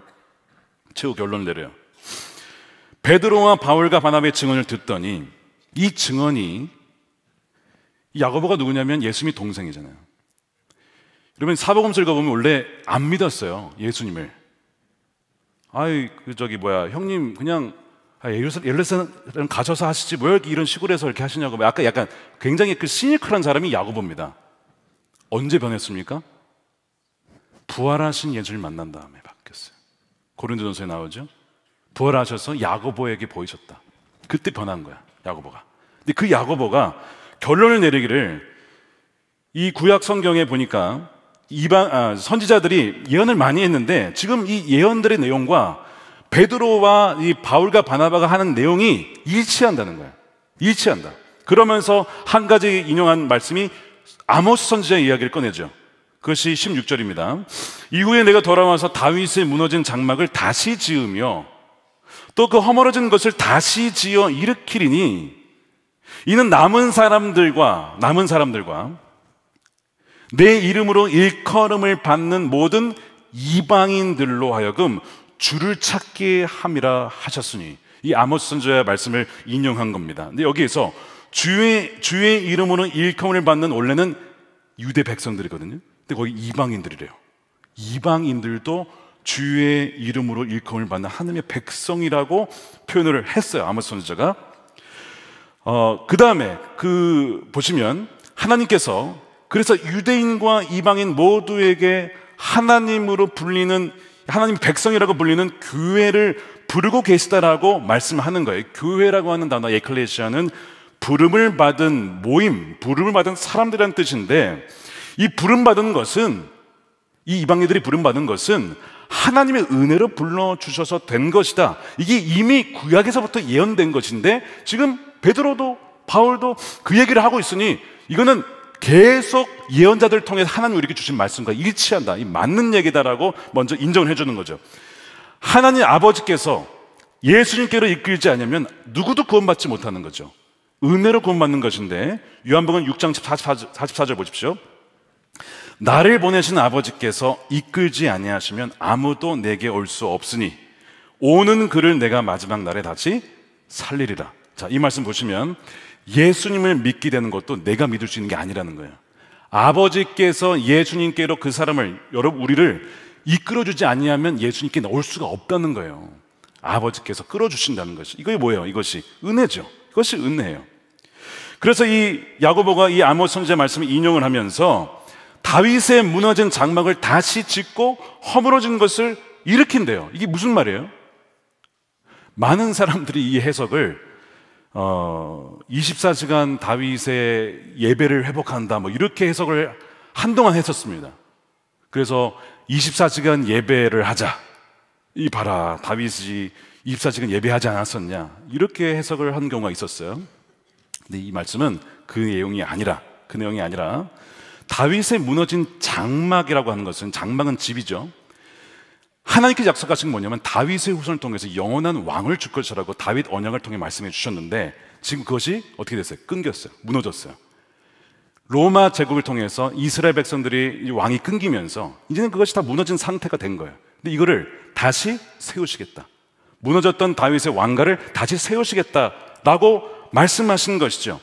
[SPEAKER 1] 최후 결론을 내려요. 베드로와 바울과 바나바의 증언을 듣더니 이 증언이, 야고보가 누구냐면 예수님이 동생이잖아요. 여러분, 사복음서 읽어보면 원래 안 믿었어요, 예수님을. 형님 그냥 예루살렘 가셔서 하시지 왜 이런 식으로 해서 이렇게 하시냐고. 아까 약간 굉장히 그 시니컬한 사람이 야고보입니다. 언제 변했습니까? 부활하신 예수를 만난 다음에 바뀌었어요. 고린도전서에 나오죠. 부활하셔서 야고보에게 보이셨다. 그때 변한 거야, 야고보가. 근데 그 야고보가 결론을 내리기를, 이 구약 성경에 보니까 선지자들이 예언을 많이 했는데 지금 이 예언들의 내용과 베드로와 이 바울과 바나바가 하는 내용이 일치한다는 거야. 일치한다. 그러면서 한 가지 인용한 말씀이 아모스 선지자의 이야기를 꺼내죠. 그것이 16절입니다. 이후에 내가 돌아와서 다윗의 무너진 장막을 다시 지으며 또 그 허물어진 것을 다시 지어 일으키리니 이는 남은 사람들과 내 이름으로 일컬음을 받는 모든 이방인들로 하여금 주를 찾게 함이라 하셨으니, 이 아모스 선지자의 말씀을 인용한 겁니다. 근데 여기에서 주의 이름으로 일컬음을 받는 원래는 유대 백성들이거든요. 근데 거기 이방인들이래요. 이방인들도 주의 이름으로 일컬음을 받는 하나님의 백성이라고 표현을 했어요, 아모스 선지자가. 그 다음에 보시면 하나님께서 그래서 유대인과 이방인 모두에게 하나님으로 불리는, 하나님 백성이라고 불리는 교회를 부르고 계시다라고 말씀하는 거예요. 교회라고 하는 단어 에클레시아는 부름을 받은 모임, 부름을 받은 사람들이라는 뜻인데, 이 부름받은 것은, 이 이방인들이 부름받은 것은 하나님의 은혜로 불러주셔서 된 것이다. 이게 이미 구약에서부터 예언된 것인데 지금 베드로도 바울도 그 얘기를 하고 있으니 이거는 계속 예언자들을 통해 하나님 우리에게 주신 말씀과 일치한다, 이 맞는 얘기다라고 먼저 인정을 해주는 거죠. 하나님 아버지께서 예수님께로 이끌지 않으면 누구도 구원받지 못하는 거죠. 은혜로 구원받는 것인데, 요한복음 6장 44절 보십시오. 나를 보내신 아버지께서 이끌지 아니하시면 아무도 내게 올 수 없으니 오는 그를 내가 마지막 날에 다시 살리리라. 자, 이 말씀 보시면 예수님을 믿게 되는 것도 내가 믿을 수 있는 게 아니라는 거예요. 아버지께서 예수님께로 그 사람을, 우리를 이끌어주지 아니하면 예수님께 올 수가 없다는 거예요. 아버지께서 끌어주신다는 것이, 이게 뭐예요? 이것이 은혜죠. 이것이 은혜예요. 그래서 이 야고보가 이 아모스 선지자의 말씀을 인용을 하면서 다윗의 무너진 장막을 다시 짓고 허물어진 것을 일으킨대요. 이게 무슨 말이에요? 많은 사람들이 이 해석을 24시간 다윗의 예배를 회복한다, 뭐 이렇게 해석을 한동안 했었습니다. 그래서 24시간 예배를 하자, 이 봐라, 다윗이 24시간 예배하지 않았었냐, 이렇게 해석을 한 경우가 있었어요. 근데 이 말씀은 그 내용이 아니라 다윗의 무너진 장막이라고 하는 것은, 장막은 집이죠. 하나님께서 약속하신 게 뭐냐면 다윗의 후손을 통해서 영원한 왕을 줄 것이라고 다윗 언약을 통해 말씀해 주셨는데, 지금 그것이 어떻게 됐어요? 끊겼어요. 무너졌어요. 로마 제국을 통해서 이스라엘 백성들이 왕이 끊기면서 이제는 그것이 다 무너진 상태가 된 거예요. 근데 이거를 다시 세우시겠다, 무너졌던 다윗의 왕가를 다시 세우시겠다라고 말씀하신 것이죠.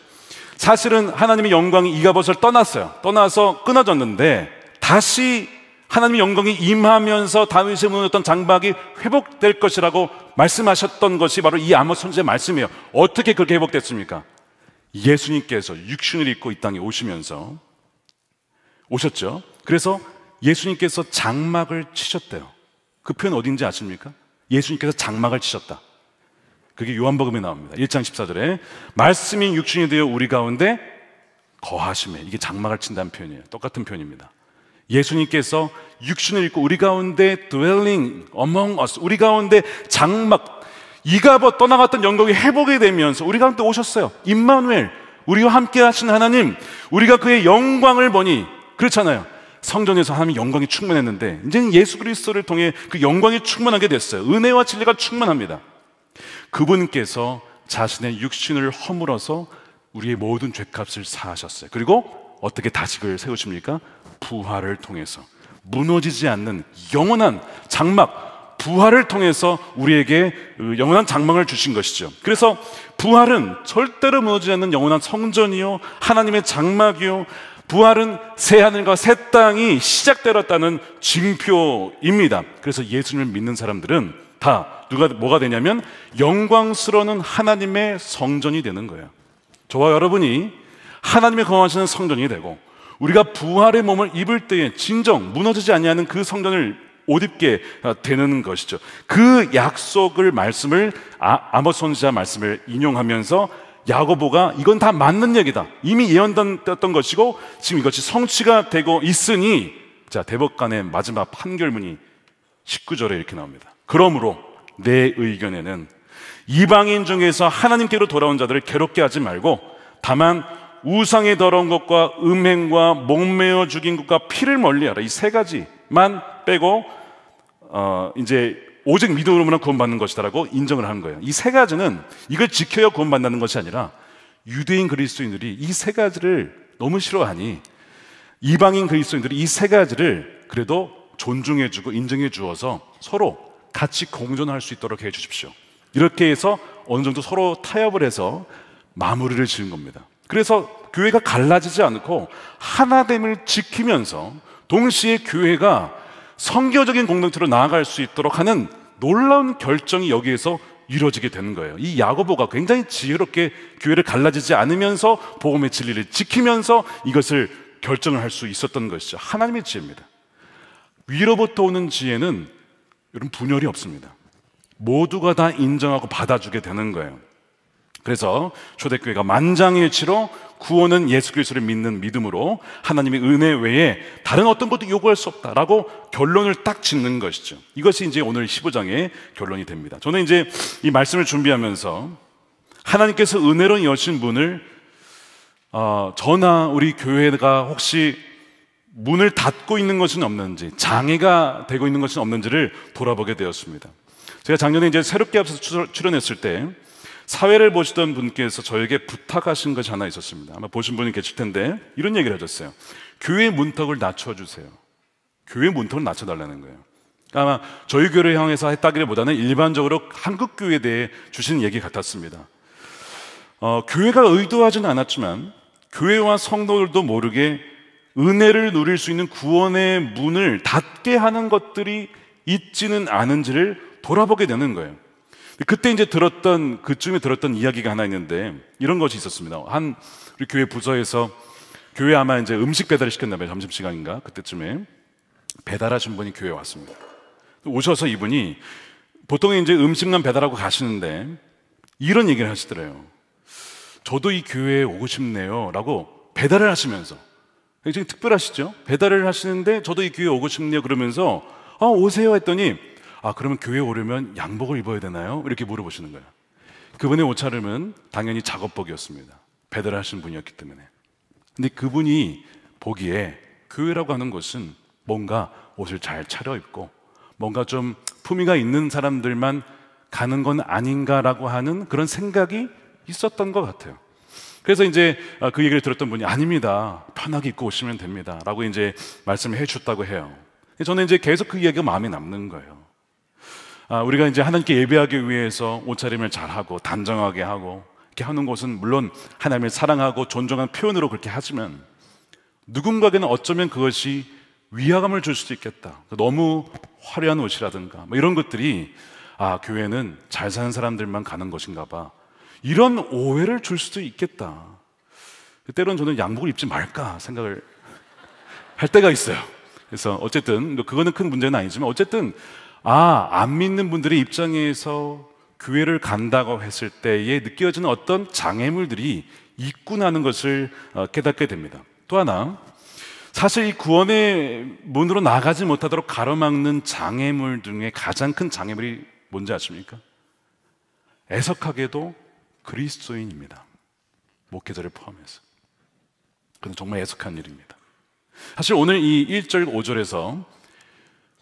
[SPEAKER 1] 사실은 하나님의 영광이 이가봇을 떠났어요. 떠나서 끊어졌는데 다시 하나님의 영광이 임하면서 다윗의 무너졌던 장막이 회복될 것이라고 말씀하셨던 것이 바로 이 아모스 선지자의 말씀이에요. 어떻게 그렇게 회복됐습니까? 예수님께서 육신을 입고 이 땅에 오시면서 오셨죠. 그래서 예수님께서 장막을 치셨대요. 그 표현 어딘지 아십니까? 예수님께서 장막을 치셨다. 그게 요한복음에 나옵니다. 1장 14절에 말씀이 육신이 되어 우리 가운데 거하심에, 이게 장막을 친다는 표현이에요. 똑같은 표현입니다. 예수님께서 육신을 입고 우리 가운데 dwelling among us, 우리 가운데 장막, 이가봇 떠나갔던 영광이 회복이 되면서 우리 가운데 오셨어요. 임마누엘, 우리와 함께 하신 하나님, 우리가 그의 영광을 보니, 그렇잖아요. 성전에서 하나님의 영광이 충만했는데 이제는 예수 그리스도를 통해 그 영광이 충만하게 됐어요. 은혜와 진리가 충만합니다. 그분께서 자신의 육신을 허물어서 우리의 모든 죄값을 사하셨어요. 그리고 어떻게 다시글 세우십니까? 부활을 통해서 무너지지 않는 영원한 장막, 부활을 통해서 우리에게 영원한 장막을 주신 것이죠. 그래서 부활은 절대로 무너지지 않는 영원한 성전이요, 하나님의 장막이요, 부활은 새 하늘과 새 땅이 시작되었다는 징표입니다. 그래서 예수님을 믿는 사람들은 다 뭐가 되냐면 영광스러운 하나님의 성전이 되는 거예요. 저와 여러분이 하나님의 거하시는 성전이 되고 우리가 부활의 몸을 입을 때에 진정 무너지지 아니하는 그 성전을 옷 입게 되는 것이죠. 그 약속을 말씀을 아모스 선지자 말씀을 인용하면서 야고보가 이건 다 맞는 얘기다, 이미 예언됐던 것이고 지금 이것이 성취가 되고 있으니, 자, 대법관의 마지막 판결문이 19절에 이렇게 나옵니다. 그러므로 내 의견에는 이방인 중에서 하나님께로 돌아온 자들을 괴롭게 하지 말고 다만 우상의 더러운 것과 음행과 목매어 죽인 것과 피를 멀리하라, 이 세 가지만 빼고 이제 오직 믿음으로만 구원받는 것이다라고 인정을 하는 거예요. 이 세 가지는 이걸 지켜야 구원받는 것이 아니라 유대인 그리스도인들이 이 세 가지를 너무 싫어하니 이방인 그리스도인들이 이 세 가지를 그래도 존중해주고 인정해 주어서 서로 같이 공존할 수 있도록 해 주십시오. 이렇게 해서 어느 정도 서로 타협을 해서 마무리를 지은 겁니다. 그래서 교회가 갈라지지 않고 하나됨을 지키면서 동시에 교회가 성교적인 공동체로 나아갈 수 있도록 하는 놀라운 결정이 여기에서 이루어지게 되는 거예요. 이 야고보가 굉장히 지혜롭게 교회를 갈라지지 않으면서 복음의 진리를 지키면서 이것을 결정을 할 수 있었던 것이죠. 하나님의 지혜입니다. 위로부터 오는 지혜는 여러분 분열이 없습니다. 모두가 다 인정하고 받아주게 되는 거예요. 그래서 초대교회가 만장일치로 구원은 예수 그리스도를 믿는 믿음으로 하나님의 은혜 외에 다른 어떤 것도 요구할 수 없다라고 결론을 딱 짓는 것이죠. 이것이 이제 오늘 15장의 결론이 됩니다. 저는 이제 이 말씀을 준비하면서 하나님께서 은혜로 여신 문을 저나 우리 교회가 혹시 문을 닫고 있는 것은 없는지, 장애가 되고 있는 것은 없는지를 돌아보게 되었습니다. 제가 작년에 이제 새롭게 앞서서 출연했을 때 사회를 보시던 분께서 저에게 부탁하신 것이 하나 있었습니다. 아마 보신 분이 계실 텐데 이런 얘기를 하셨어요. 교회 문턱을 낮춰주세요. 교회 문턱을 낮춰달라는 거예요. 아마 저희 교회를 향해서 했다기보다는 일반적으로 한국 교회에 대해 주신 얘기 같았습니다. 교회가 의도하지는 않았지만 교회와 성도들도 모르게 은혜를 누릴 수 있는 구원의 문을 닫게 하는 것들이 있지는 않은지를 돌아보게 되는 거예요. 그때 이제 그쯤에 들었던 이야기가 하나 있는데 이런 것이 있었습니다. 우리 교회 부서에서 교회 아마 이제 음식 배달을 시켰나 봐요. 점심시간인가 그때쯤에 배달하신 분이 교회에 왔습니다. 오셔서 이분이 보통 이제 음식만 배달하고 가시는데 이런 얘기를 하시더래요. 저도 이 교회에 오고 싶네요 라고 배달을 하시면서, 굉장히 특별하시죠? 배달을 하시는데 저도 이 교회에 오고 싶네요 그러면서 오세요 했더니 그러면 교회에 오려면 양복을 입어야 되나요? 이렇게 물어보시는 거예요. 그분의 옷차림은 당연히 작업복이었습니다. 배달을 하신 분이었기 때문에. 근데 그분이 보기에 교회라고 하는 것은 뭔가 옷을 잘 차려입고 뭔가 좀 품위가 있는 사람들만 가는 건 아닌가라고 하는 그런 생각이 있었던 것 같아요. 그래서 이제 그 얘기를 들었던 분이 아닙니다, 편하게 입고 오시면 됩니다 라고 이제 말씀을 해주셨다고 해요. 저는 이제 계속 그 이야기가 마음에 남는 거예요. 우리가 이제 하나님께 예배하기 위해서 옷차림을 잘하고 단정하게 하고 이렇게 하는 것은 물론 하나님을 사랑하고 존중하는 표현으로 그렇게 하지만 누군가에게는 어쩌면 그것이 위화감을 줄 수도 있겠다. 너무 화려한 옷이라든가 뭐 이런 것들이 교회는 잘 사는 사람들만 가는 것인가 봐, 이런 오해를 줄 수도 있겠다. 때로는 저는 양복을 입지 말까 생각을 할 때가 있어요. 그래서 어쨌든 그거는 큰 문제는 아니지만 어쨌든 안 믿는 분들의 입장에서 교회를 간다고 했을 때에 느껴지는 어떤 장애물들이 있구나 하는 것을 깨닫게 됩니다. 또 하나, 사실 이 구원의 문으로 나가지 못하도록 가로막는 장애물 중에 가장 큰 장애물이 뭔지 아십니까? 애석하게도 그리스도인입니다. 목회자를 포함해서. 그건 정말 애석한 일입니다. 사실 오늘 이 1절 5절에서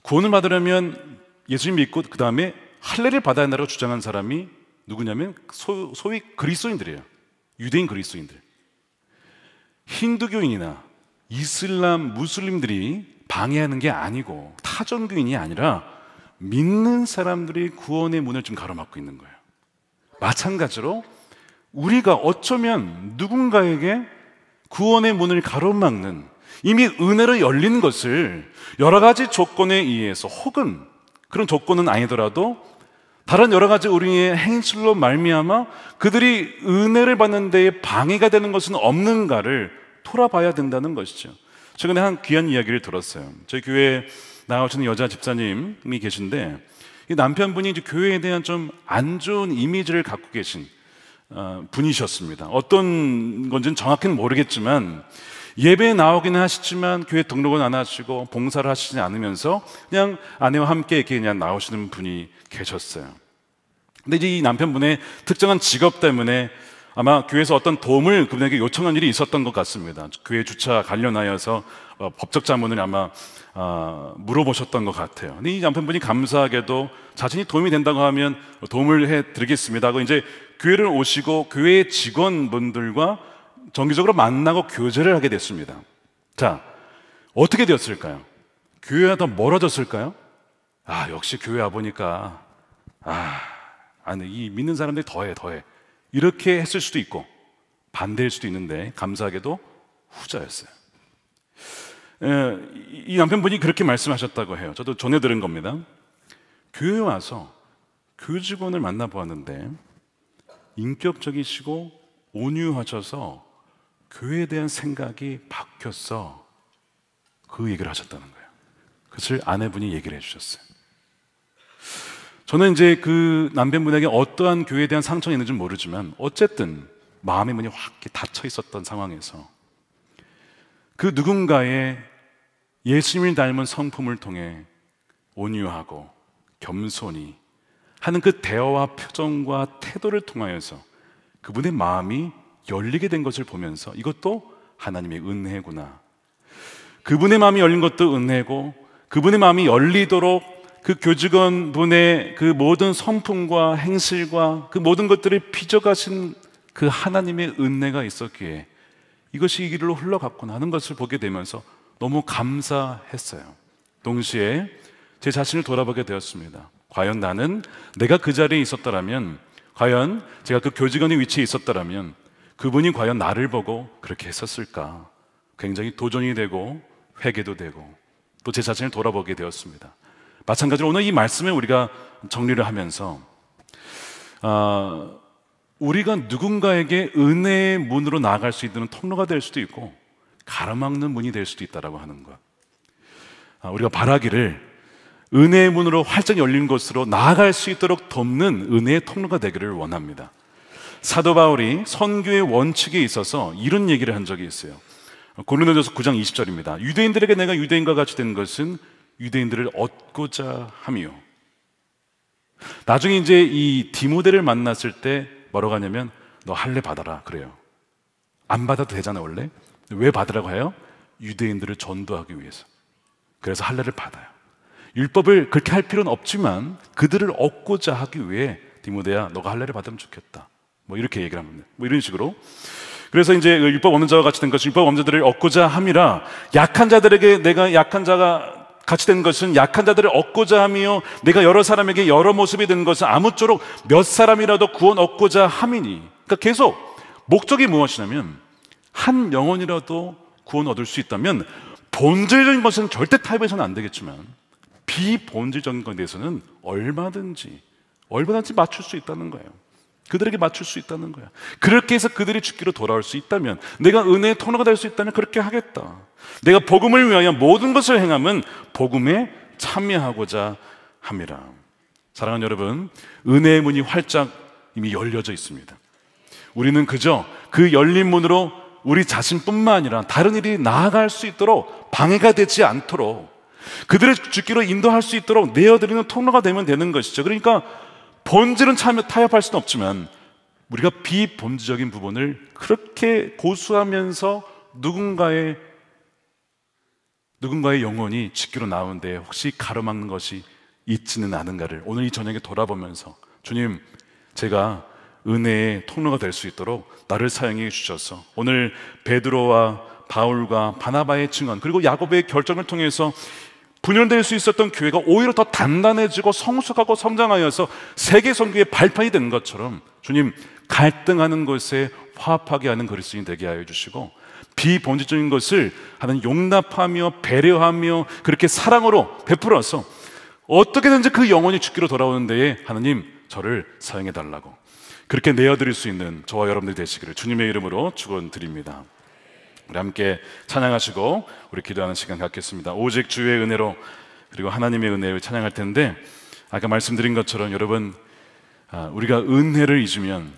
[SPEAKER 1] 구원을 받으려면 예수님 믿고 그 다음에 할례를 받아야 한다고 주장한 사람이 누구냐면 소위 그리스도인들이에요. 유대인 그리스도인들. 힌두교인이나 이슬람, 무슬림들이 방해하는 게 아니고 타전교인이 아니라 믿는 사람들이 구원의 문을 좀 가로막고 있는 거예요. 마찬가지로 우리가 어쩌면 누군가에게 구원의 문을 가로막는, 이미 은혜로 열린 것을 여러 가지 조건에 의해서, 혹은 그런 조건은 아니더라도 다른 여러 가지 우리의 행실로 말미암아 그들이 은혜를 받는 데에 방해가 되는 것은 없는가를 돌아봐야 된다는 것이죠. 최근에 한 귀한 이야기를 들었어요. 저희 교회에 나오시는 여자 집사님이 계신데, 이 남편분이 이제 교회에 대한 좀 안 좋은 이미지를 갖고 계신 분이셨습니다. 어떤 건지는 정확히는 모르겠지만 예배에 나오기는 하시지만 교회 등록은 안 하시고 봉사를 하시지 않으면서 그냥 아내와 함께 이렇게 그냥 나오시는 분이 계셨어요. 근데 이제 이 남편분의 특정한 직업 때문에 아마 교회에서 어떤 도움을 그분에게 요청한 일이 있었던 것 같습니다. 교회 주차 관련하여서 법적 자문을 아마 물어보셨던 것 같아요. 근데 이 남편분이 감사하게도 자신이 도움이 된다고 하면 도움을 해드리겠습니다 하고 이제 교회를 오시고 교회 직원분들과 정기적으로 만나고 교제를 하게 됐습니다. 자, 어떻게 되었을까요? 교회와 더 멀어졌을까요? 역시 교회 와보니까 이 믿는 사람들이 더해 이렇게 했을 수도 있고 반대일 수도 있는데 감사하게도 후자였어요. 이 남편분이 그렇게 말씀하셨다고 해요. 저도 전해 들은 겁니다. 교회에 와서 교직원을 만나보았는데 인격적이시고 온유하셔서 교회에 대한 생각이 바뀌었어. 그 얘기를 하셨다는 거예요. 그것을 아내분이 얘기를 해주셨어요. 저는 이제 그 남편분에게 어떠한 교회에 대한 상처가 있는지 모르지만 어쨌든 마음의 문이 확 닫혀 있었던 상황에서 그 누군가의 예수님을 닮은 성품을 통해 온유하고 겸손히 하는 그 대화와 표정과 태도를 통하여서 그분의 마음이 열리게 된 것을 보면서 이것도 하나님의 은혜구나. 그분의 마음이 열린 것도 은혜고 그분의 마음이 열리도록 그 교직원분의 그 모든 성품과 행실과 그 모든 것들을 빚어가신 그 하나님의 은혜가 있었기에 이것이 이 길로 흘러갔구나 하는 것을 보게 되면서 너무 감사했어요. 동시에 제 자신을 돌아보게 되었습니다. 과연 나는 내가 그 자리에 있었더라면, 과연 제가 그 교직원의 위치에 있었더라면 그분이 과연 나를 보고 그렇게 했었을까? 굉장히 도전이 되고 회개도 되고 또 제 자신을 돌아보게 되었습니다. 마찬가지로 오늘 이 말씀에 우리가 정리를 하면서 우리가 누군가에게 은혜의 문으로 나아갈 수 있는 통로가 될 수도 있고 가로막는 문이 될 수도 있다라고 하는 것. 우리가 바라기를 은혜의 문으로 활짝 열린 곳으로 나아갈 수 있도록 돕는 은혜의 통로가 되기를 원합니다. 사도 바울이 선교의 원칙에 있어서 이런 얘기를 한 적이 있어요. 고린도전서 9장 20절입니다. 유대인들에게 내가 유대인과 같이 된 것은 유대인들을 얻고자 함이요. 나중에 이제 이 디모데를 만났을 때 뭐라고 하냐면 너 할례 받아라 그래요. 안 받아도 되잖아 원래. 왜 받으라고 해요? 유대인들을 전도하기 위해서. 그래서 할례를 받아요. 율법을 그렇게 할 필요는 없지만 그들을 얻고자 하기 위해 디모데야 너가 할례를 받으면 좋겠다. 뭐 이렇게 얘기를 합니다. 뭐 이런 식으로. 그래서 이제 율법 없는 자와 같이 된 것은 율법 없는 자들을 얻고자 함이라. 약한 자들에게 내가 약한 자가 같이 된 것은 약한 자들을 얻고자 함이요 내가 여러 사람에게 여러 모습이 된 것은 아무쪼록 몇 사람이라도 구원 얻고자 함이니. 그러니까 그러니까 계속 목적이 무엇이냐면 한 영혼이라도 구원 얻을 수 있다면 본질적인 것은 절대 타협해서는 안 되겠지만 비본질적인 것에 대해서는 얼마든지 맞출 수 있다는 거예요. 그들에게 맞출 수 있다는 거야. 그렇게 해서 그들이 죽기로 돌아올 수 있다면, 내가 은혜의 통로가 될 수 있다면 그렇게 하겠다. 내가 복음을 위하여 모든 것을 행함은 복음에 참여하고자 함이라. 사랑하는 여러분, 은혜의 문이 활짝 이미 열려져 있습니다. 우리는 그저 그 열린 문으로 우리 자신뿐만 아니라 다른 일이 나아갈 수 있도록, 방해가 되지 않도록, 그들의 죽기로 인도할 수 있도록 내어드리는 통로가 되면 되는 것이죠. 그러니까 본질은 타협할 수는 없지만 우리가 비본질적인 부분을 그렇게 고수하면서 누군가의 영혼이 죽기로 나오는데 혹시 가로막는 것이 있지는 않은가를 오늘 이 저녁에 돌아보면서, 주님, 제가 은혜의 통로가 될 수 있도록 나를 사용해 주셔서 오늘 베드로와 바울과 바나바의 증언, 그리고 야고보의 결정을 통해서 분열될 수 있었던 교회가 오히려 더 단단해지고 성숙하고 성장하여서 세계 선교의 발판이 되는 것처럼, 주님, 갈등하는 것에 화합하게 하는 그리스도인이 되게 하여 주시고, 비본질적인 것을 하는 용납하며 배려하며 그렇게 사랑으로 베풀어서 어떻게든지 그 영혼이 죽기로 돌아오는 데에 하나님, 저를 사용해 달라고 그렇게 내어드릴 수 있는 저와 여러분들이 되시기를 주님의 이름으로 축원드립니다. 우리 함께 찬양하시고 우리 기도하는 시간 갖겠습니다. 오직 주의 은혜로, 그리고 하나님의 은혜를 찬양할 텐데, 아까 말씀드린 것처럼 여러분, 우리가 은혜를 잊으면,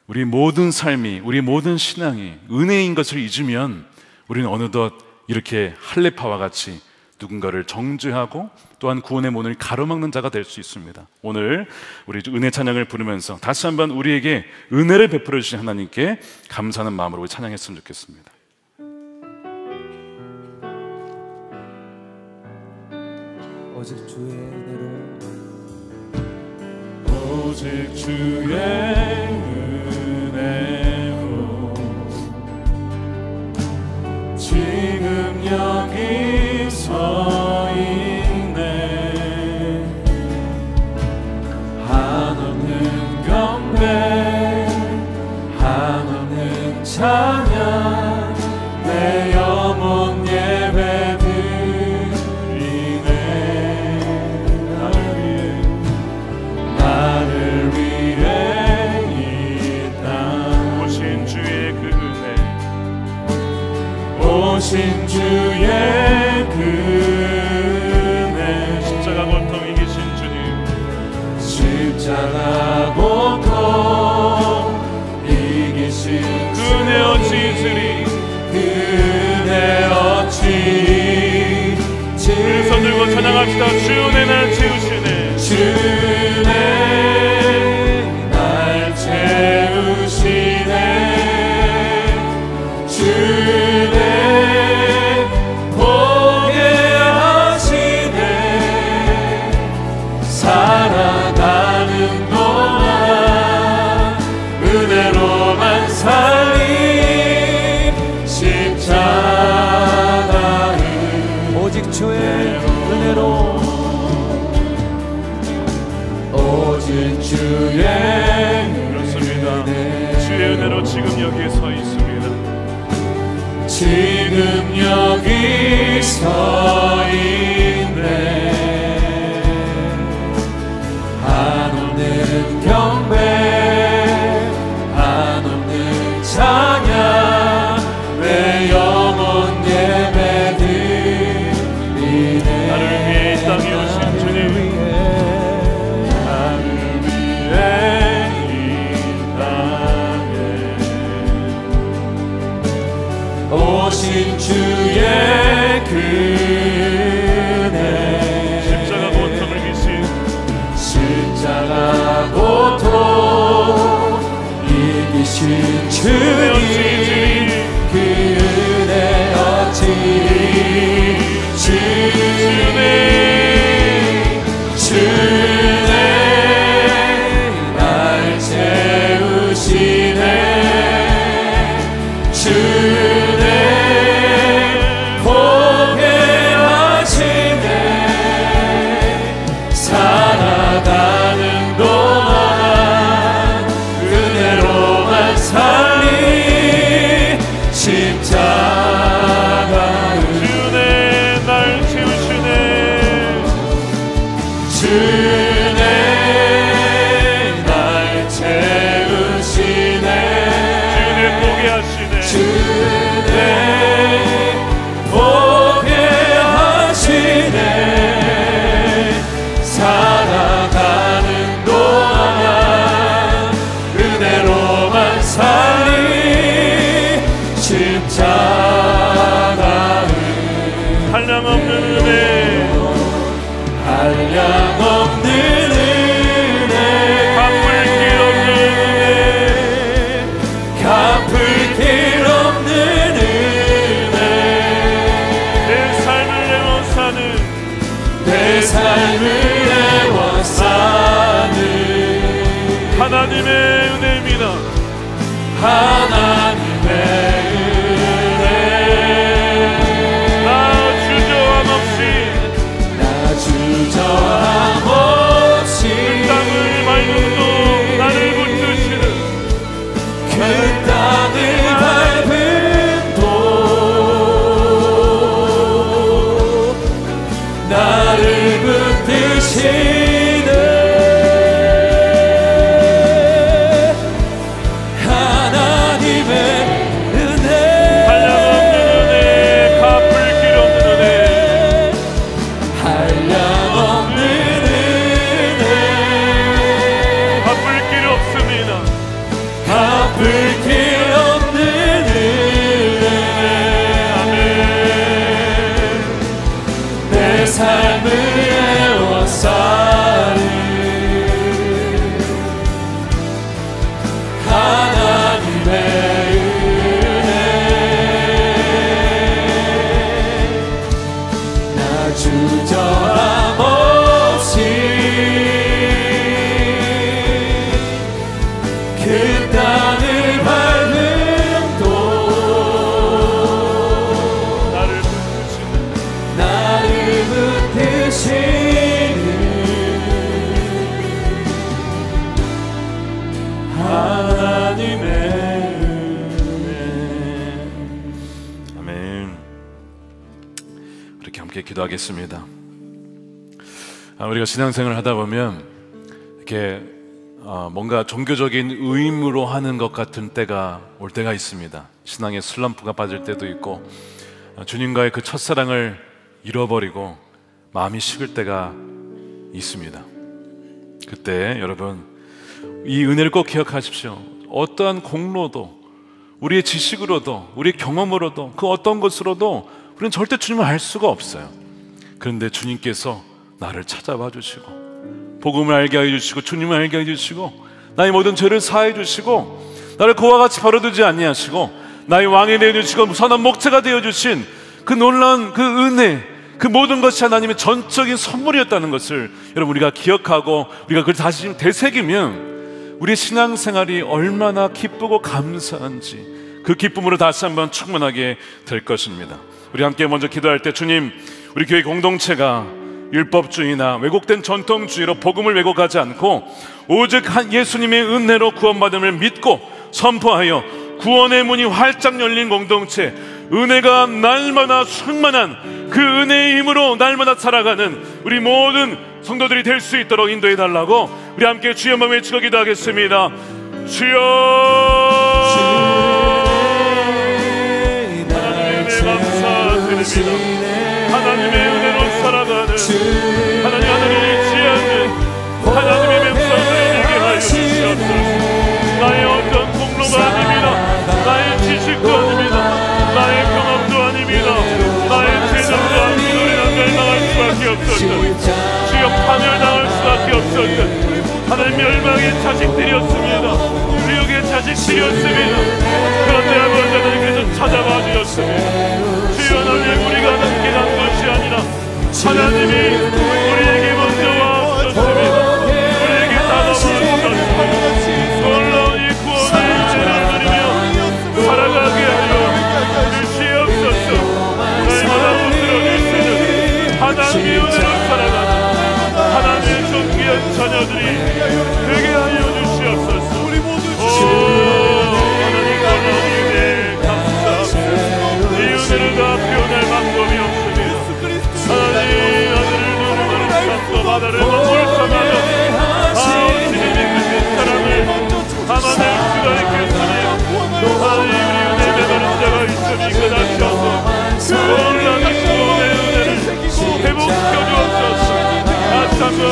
[SPEAKER 1] 우리 모든 삶이, 우리 모든 신앙이 은혜인 것을 잊으면 우리는 어느덧 이렇게 할례파와 같이 누군가를 정죄하고 또한 구원의 문을 가로막는 자가 될 수 있습니다. 오늘 우리 은혜 찬양을 부르면서 다시 한번 우리에게 은혜를 베풀어 주신 하나님께 감사하는 마음으로 찬양했으면 좋겠습니다.
[SPEAKER 3] 오직 주의 은혜로,
[SPEAKER 1] 오직 주의 은혜로 지금 여기 서 있네. 한없는 경배, 한없는 찬양, 내 영혼 예배 오신 주의 은혜, 십자가 고통 이기신 주님, 십자가 고통 이기신 은혜 어찌 은혜 어찌 우리 손 들고 찬양합시다. 주 은혜 날 채우시네, 주 은혜 날 채우시네, 살아가는 동안 은혜로만 살리 십자가를
[SPEAKER 3] 오직 주의 은혜로,
[SPEAKER 1] 오직 주의 그렇습니다. 주의 은혜로 지금 여기에 서 있습니다. 지금 여기 서 있네. 한없는 경배, 한없는 찬양, 내 영혼 예배드리네. 나를 위해 이 땅에 오신 주님, 나를 위해 이 땅에 오신 주의 주네 날 채우시네 주네 보게 하시네 주네 보게 하시네 살아가는 동안 은혜로만 살리 십자가의 한량없는 은혜 한량없는 은혜 갚을 길 없는 은혜 갚을 길 없는 은혜 내 삶을 내워 사는 내 삶을 내워 사는 하나님의 은혜입니다 하나님의 은혜 나 주저함 없이 그 땅을 밟음도 나를 붙드시는 그 땅을 밟음도 나를 붙드시는 하나님의 은혜 한량없는 은혜 갚을 길 없는 은혜 한량없는 갚을 길 없습니다 갚을 길 없는 은혜 아멘 내 삶을 애워싸는 하나님의 은혜 나 주저함 없이 그 땅을 밟음도 나를 붙드시는 하나님의 은혜 아멘 그렇게 함께 기도하겠습니다 우리가 신앙생활을 하다 보면 이렇게 뭔가 종교적인 의무로 하는 것 같은 때가 올 때가 있습니다. 신앙의 슬럼프가 빠질 때도 있고 주님과의 그 첫사랑을 잃어버리고 마음이 식을 때가 있습니다. 그때 여러분 이 은혜를 꼭 기억하십시오. 어떠한 공로도 우리의 지식으로도 우리의 경험으로도 그 어떤 것으로도 우리는 절대 주님을 알 수가 없어요. 그런데 주님께서 나를 찾아와 주시고 복음을 알게 해주시고 주님을 알게 해주시고 나의 모든 죄를 사해 주시고 나를 그와 같이 버려두지 아니하시고 나의 왕이 되어주시고 선한 목자가 되어주신 그 놀라운 그 은혜 그 모든 것이 하나님의 전적인 선물이었다는 것을 여러분 우리가 기억하고 우리가 그걸 다시 되새기면 우리의 신앙생활이 얼마나 기쁘고 감사한지 그 기쁨으로 다시 한번 충만하게 될 것입니다. 우리 함께 먼저 기도할 때 주님 우리 교회 공동체가 율법주의나 왜곡된 전통주의로 복음을 왜곡하지 않고 오직 한 예수님의 은혜로 구원받음을 믿고 선포하여 구원의 문이 활짝 열린 공동체 은혜가 날마다 충만한 그 은혜의 힘으로 날마다 살아가는 우리 모든 성도들이 될 수 있도록 인도해 달라고 우리 함께 주여 한번 외치고 기도하겠습니다. 주여 하나님의 감사드립니다. 하나님의 은혜로 살아가는 하나님 하늘을 의지하는 하나님의 백성들을 되게 하여 주시옵소서. 나의 어떤 공로가 아닙니다. 나의 지식도 아닙니다. 나의 경험도 아닙니다. 나의 재능도 아닙니다. 우리는 멸망할 수밖에 없었던 주여 파멸당할 수밖에 없었던 하나님 멸망의 자식들이었습니다. 우리에게 자식들이었습니다. 그런데 아버지 하나님께서 찾아봐 주셨습니다. 주여 하나님 우리가 남게 한 것이 아니라 하나님이 우리에게 먼저 와주셨습니다. 우리에게 다가와주셨습니다. 놀라운 이 구원의 은혜를 누리며 살아가게 하여 주시옵소서. 날마다 붙들어줄 수 있는 하나님의 은혜로 살아가는 하나님의 존귀한 자녀들이 되게 하여 주시옵소서. 하나님 감사합니다. 이 은혜를 다 표현할 방법이 없습니다. 하나님 아들을 눈으로 삼고 바다를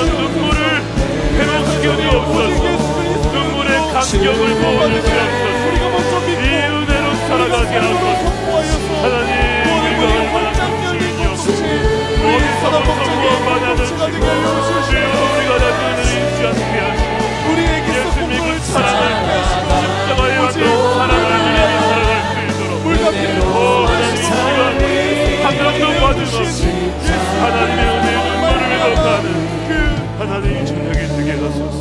[SPEAKER 1] 눈물을 해롭게 하옵소서. 눈물의 감격을 부어주시옵소서. 이 은혜로 살아가게 하소서. 하나님, 우리가 얼마나 감사하며 어디서 무엇만하는 주여, 우리가 다 은혜를 잊지 않게 하시고 예수 믿고 사랑을 십자가에 왔던 사랑을 누리며 살아갈 수 있도록 하나님, 우리가 한 명도 빠짐없이 하나님의 은혜의 눈물을 흘러가는 그 하나님의 저녁이 되게 하소서.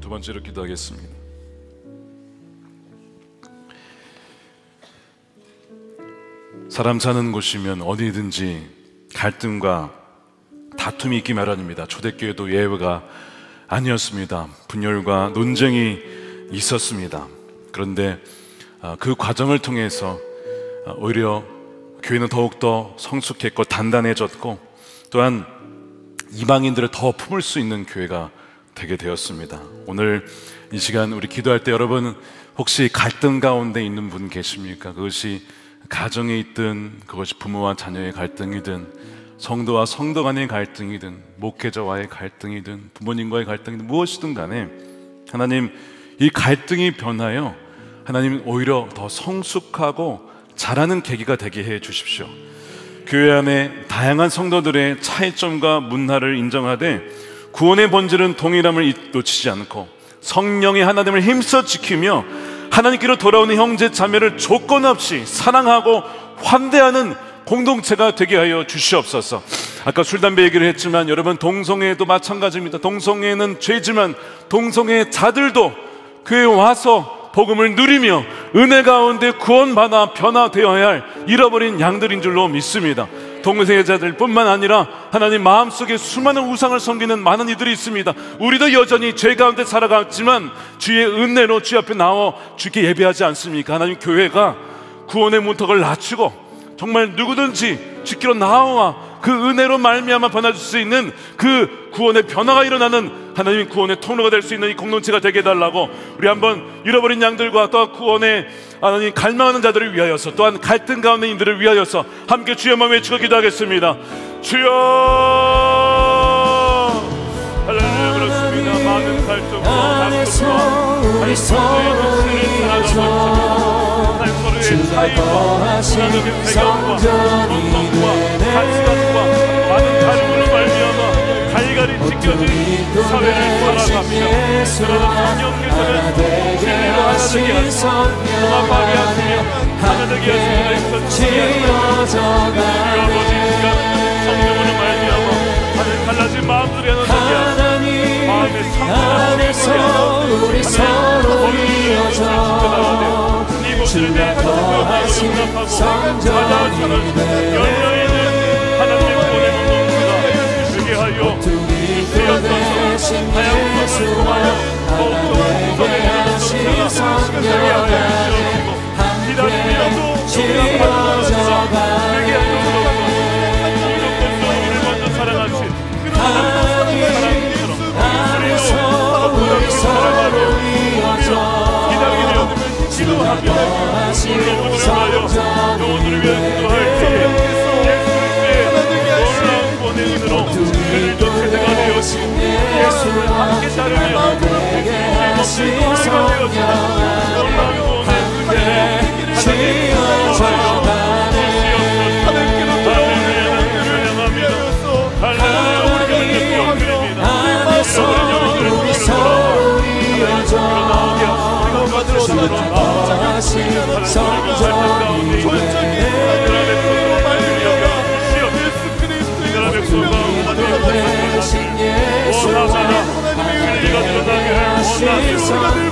[SPEAKER 1] 두 번째로 기도하겠습니다. 사람 사는 곳이면 어디든지 갈등과 다툼이 있기 마련입니다. 초대교회도 예외가 아니었습니다. 분열과 논쟁이 있었습니다. 그런데 그 과정을 통해서 오히려 교회는 더욱더 성숙했고 단단해졌고 또한 이방인들을 더 품을 수 있는 교회가 되게 되었습니다. 오늘 이 시간 우리 기도할 때 여러분 혹시 갈등 가운데 있는 분 계십니까? 그것이 가정에 있든 그것이 부모와 자녀의 갈등이든 성도와 성도 간의 갈등이든 목회자와의 갈등이든 부모님과의 갈등이든 무엇이든 간에 하나님 이 갈등이 변하여 하나님 오히려 더 성숙하고 자라는 계기가 되게 해 주십시오. 교회 안에 다양한 성도들의 차이점과 문화를 인정하되 구원의 본질은 동일함을 놓치지 않고 성령의 하나됨을 힘써 지키며 하나님께로 돌아오는 형제 자매를 조건 없이 사랑하고 환대하는 공동체가 되게 하여 주시옵소서. 아까 술 담배 얘기를 했지만 여러분 동성애도 마찬가지입니다. 동성애는 죄지만 동성애 자들도 교회에 와서 복음을 누리며 은혜 가운데 구원받아 변화되어야 할 잃어버린 양들인 줄로 믿습니다. 동성애자들 뿐만 아니라 하나님 마음속에 수많은 우상을 섬기는 많은 이들이 있습니다. 우리도 여전히 죄 가운데 살아갔지만 주의 은혜로 주 앞에 나와 주께 예배하지 않습니까? 하나님 교회가 구원의 문턱을 낮추고 정말 누구든지 주께로 나와 그 은혜로 말미암아 변화줄 수 있는 그 구원의 변화가 일어나는 하나님의 구원의 통로가 될 수 있는 이 공동체가 되게 해달라고 우리 한번 잃어버린 양들과 또 구원의 하나님 갈망하는 자들을 위하여서 또한 갈등 가운데 있는 이들을 위하여서 함께 주의 마음 외치고 기도하겠습니다. 주여 할렐루야. 그렇습니다. 많은 갈등과 다툼과 우리 서로를 살아가면서 서로의 차이와 문화적인 배경과 전통과 가치관과 많은 다름으로 말미암아 갈갈이 찢겨진 사회를 살아갑니다. 그러나 성령께서는 진리로 하나 되게 하시고 통합하게 하시며 하나 되게 하시며 주여 아버지 시간 성령으로 말미암아 하늘 갈라진 마음들이 하나 되게 하시고 마음의 상처가 우리 서로 이어져 주님 더하신 성전이 열려있는 하나님의 구원의 공동체가 되게 하여 주시옵소서. 다양한 것을 통하여 더욱더 구원의 성령이 기다림이라도 지어져가 되게 하소서. 이것도 우리를 먼저 사랑하신 그 하나님의 사랑처럼 우리도 서로 이어져 기다리며 기도하며 오늘을 위하여 영혼들을 위해 기도할 때 예수의 놀라운 구원의 은혜로 그들도 세대가 되었고 예수를 함께 따르며 힘없이 도리가 되었으나 놀라운 구원의 은혜를 하나님께 하나님께로 돌아오는 그를 향합니다. 할렐루야. 우리가 느끼어 그립니다. 우리 서로 이어져 하나님 성전이 되신 예수 하나님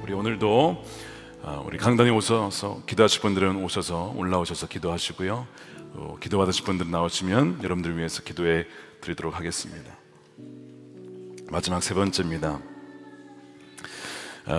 [SPEAKER 1] 우리 오늘도 우리 강단에 오셔서 기도하실 분들은 오셔서 올라오셔서 기도하시고요. 기도 받으실 분들은 나오시면 여러분들을 위해서 기도해 드리도록 하겠습니다. 마지막 세 번째입니다.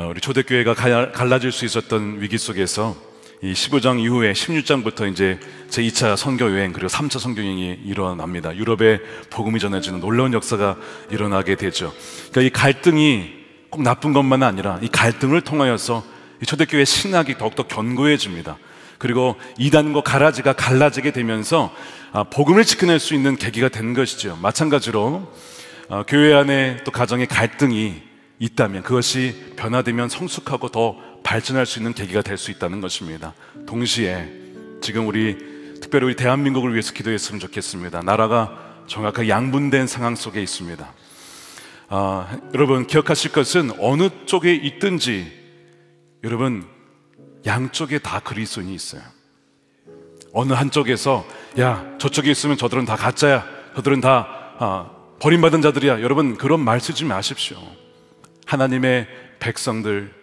[SPEAKER 1] 우리 초대교회가 갈라질 수 있었던 위기 속에서 이 15장 이후에 16장부터 이제 제2차 선교 여행 그리고 3차 선교 여행이 일어납니다. 유럽에 복음이 전해지는 놀라운 역사가 일어나게 되죠. 그러니까 이 갈등이 꼭 나쁜 것만은 아니라 이 갈등을 통하여서 이 초대교회 신학이 더욱더 견고해집니다. 그리고 이단과 가라지가 갈라지게 되면서 복음을 지켜낼 수 있는 계기가 된 것이죠. 마찬가지로 교회 안에 또 가정의 갈등이 있다면 그것이 변화되면 성숙하고 더 발전할 수 있는 계기가 될 수 있다는 것입니다. 동시에 지금 특별히 우리 대한민국을 위해서 기도했으면 좋겠습니다. 나라가 정확하게 양분된 상황 속에 있습니다. 여러분 기억하실 것은 어느 쪽에 있든지 여러분 양쪽에 다 그리스도인이 있어요. 어느 한쪽에서 야 저쪽에 있으면 저들은 다 가짜야, 저들은 다 버림받은 자들이야, 여러분 그런 말 쓰지 마십시오. 하나님의 백성들,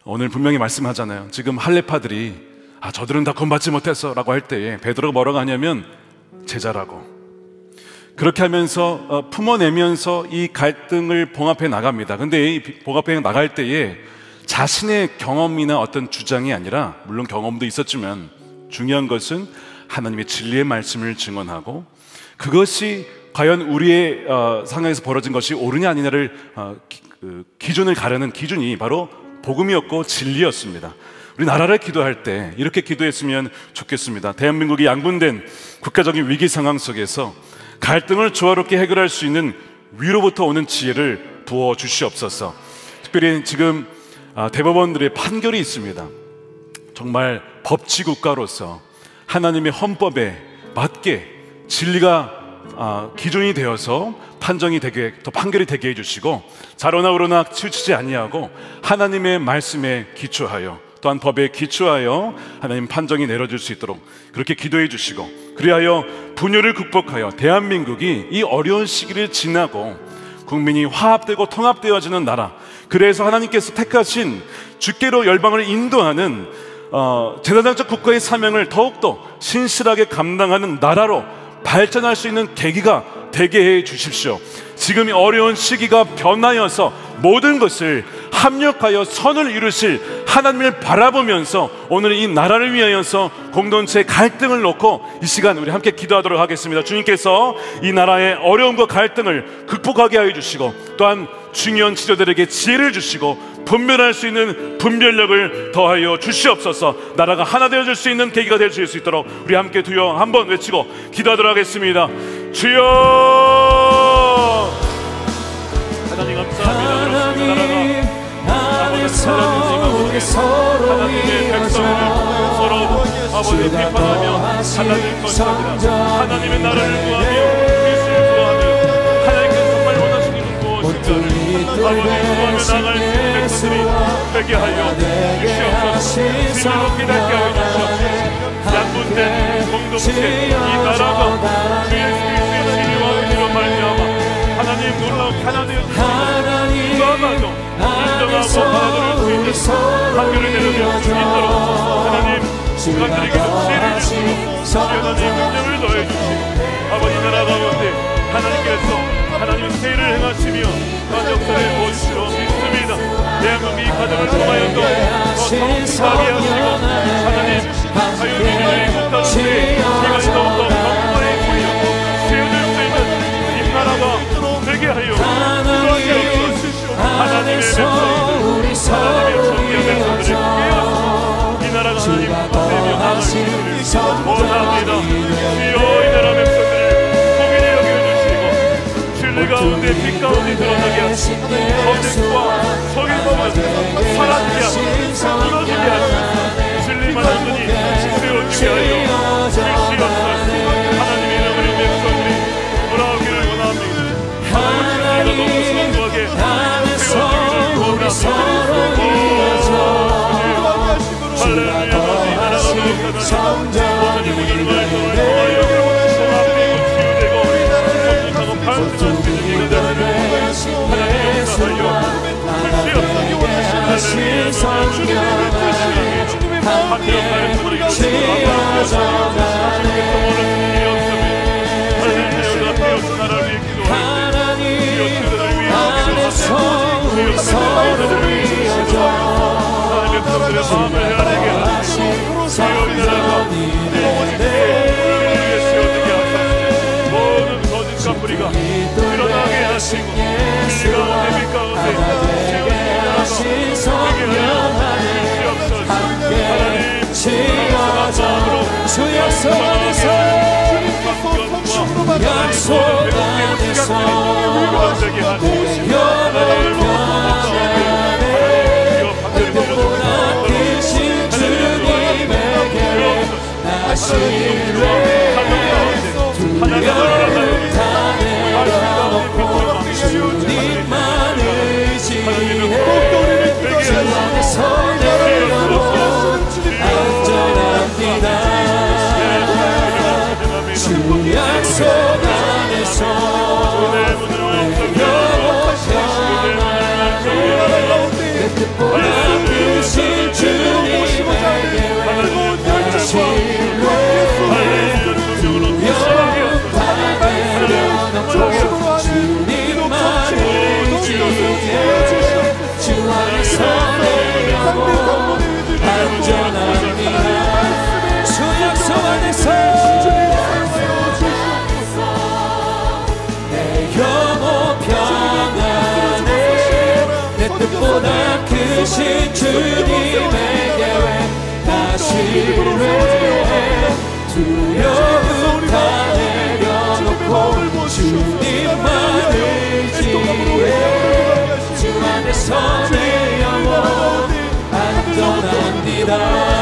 [SPEAKER 1] 오늘 분명히 말씀하잖아요. 지금 할례파들이 저들은 다 구원받지 못했어 라고 할 때에 베드로가 뭐라고 하냐면 제자라고. 그렇게 하면서 품어내면서 이 갈등을 봉합해 나갑니다. 근데 이 봉합해 나갈 때에 자신의 경험이나 어떤 주장이 아니라, 물론 경험도 있었지만 중요한 것은 하나님의 진리의 말씀을 증언하고 그것이 과연 우리의 상황에서 벌어진 것이 옳으냐 아니냐를 기준을 가르는 기준이 바로 복음이었고 진리였습니다. 우리 나라를 기도할 때 이렇게 기도했으면 좋겠습니다. 대한민국이 양분된 국가적인 위기 상황 속에서 갈등을 조화롭게 해결할 수 있는 위로부터 오는 지혜를 부어 주시옵소서. 특별히 지금 대법원들의 판결이 있습니다. 정말 법치국가로서 하나님의 헌법에 맞게 진리가 기준이 되어서 판정이 되게, 또 판결이 되게 해주시고 자로나 우로나 치우치지 아니하고 하나님의 말씀에 기초하여 또한 법에 기초하여 하나님 판정이 내려질 수 있도록 그렇게 기도해 주시고, 그리하여 분열을 극복하여 대한민국이 이 어려운 시기를 지나고 국민이 화합되고 통합되어지는 나라, 그래서 하나님께서 택하신 주께로 열방을 인도하는 제사장적 국가의 사명을 더욱더 신실하게 감당하는 나라로 발전할 수 있는 계기가 되게 해 주십시오. 지금 이 어려운 시기가 변하여서 모든 것을 합력하여 선을 이루실 하나님을 바라보면서 오늘 이 나라를 위하여서 공동체의 갈등을 놓고 이 시간 우리 함께 기도하도록 하겠습니다. 주님께서 이 나라의 어려움과 갈등을 극복하게 하여 주시고 또한 중요한 지도자들에게 지혜를 주시고 분별할 수 있는 분별력을 더하여 주시옵소서. 나라가 하나 되어질 수 있는 계기가 될 수 있도록 우리 함께 두여 한번 외치고 기도하도록 하겠습니다. 주여! 하나님 감사합니다.
[SPEAKER 3] 우리 서로
[SPEAKER 1] 하나님의 백성을 서로 아버지 비판하며 하나님 것입니다. 하나님의 나라를 구하며 그리스도를 구하며 하나님께서 정말 원하시는 건 무엇인가를 아버지 구하며 나갈 수 있는 백성들이 되게 하여 주시옵소서. 진리로 깨닫게 하여 주시옵소서. 양분된 공동체 이 나라가 주 예수 그리스도의 진리와 의리로 말미암아 하나님 놀라운 하나님의 누가마도 인정하고 받아들일 수 있는 판결을 내려줄 수 있도록 하나님 국가들에게도 지혜를 주시고 하나님 능력을 더해 주시고 아버지 나라 가운데 하나님께서 하나님의 세일을 행하시며 가정사를 보여주시러 믿습니다. 대한민국 이 가정을 통하여도 더 성숙하게 하시고 하나님 자유민주주의 국가로서의 기관이 더욱더 건강해 보이고 세워질 수 있는 이 나라가 되게 하여 주시옵소서. 하나님의 백성들, 하나님의 성기의 백성들을 깨어서 이 나라가 하나님 되며 나아가시기를 원합니다. 주여 이 나라 백성들을 공인히 여겨주시고 진리 가운데 빛 가운데 드러나게 하시고 거짓과 속임법은 사라지게 하시고 무너지게 하시고 진리만 온전히 세워지게 하여 주시옵소서. 하나님의 이름으로 백성들이 돌아오기를 원합니다. 하나님의 진리가 너무 성도하게 세워지기를 원합니다. 할렐루야. 이 나라가 더욱하다니 모든 모든 말씀을 통하여 통합되고 치유되고 성숙하고 발전한 세상이 되는 하나님 역사하여 주시옵소서. 주님의 마음이 우리가 주께서 모든 일이 없으면 할렐루야. 우리가 되어서 나라를 위해 기도하는데 주여 그들을 위해 기도하시고 하나님의 백성들의 마음을 헤아리게 하시고 주여 이 나라가 오직 우리를 위해 세워지게 하소서. 모든 거짓과 불의가 드러나게 하시고 진리 가운데 빛 가운데 세워지게 하소서.
[SPEAKER 3] 주 약속 안에서 약속 안에서 그때보다 크신 주님에게 다시 두려움 다 내려놓고 주님만 의지해 주 안에서 내려놓고 안전합니다. 주 약속 안에서 내 뜻보다 크신 주님에게 다시 주님만 의지해 주 안에서 내려놓고 안전합니다. 주 약속 안에서 내 영혼 평안해 내 뜻보다 크신 주님의 계획 다시 두려움 다 내려놓고 주님만 의지해 주 안에서 내 영혼 안전합니다.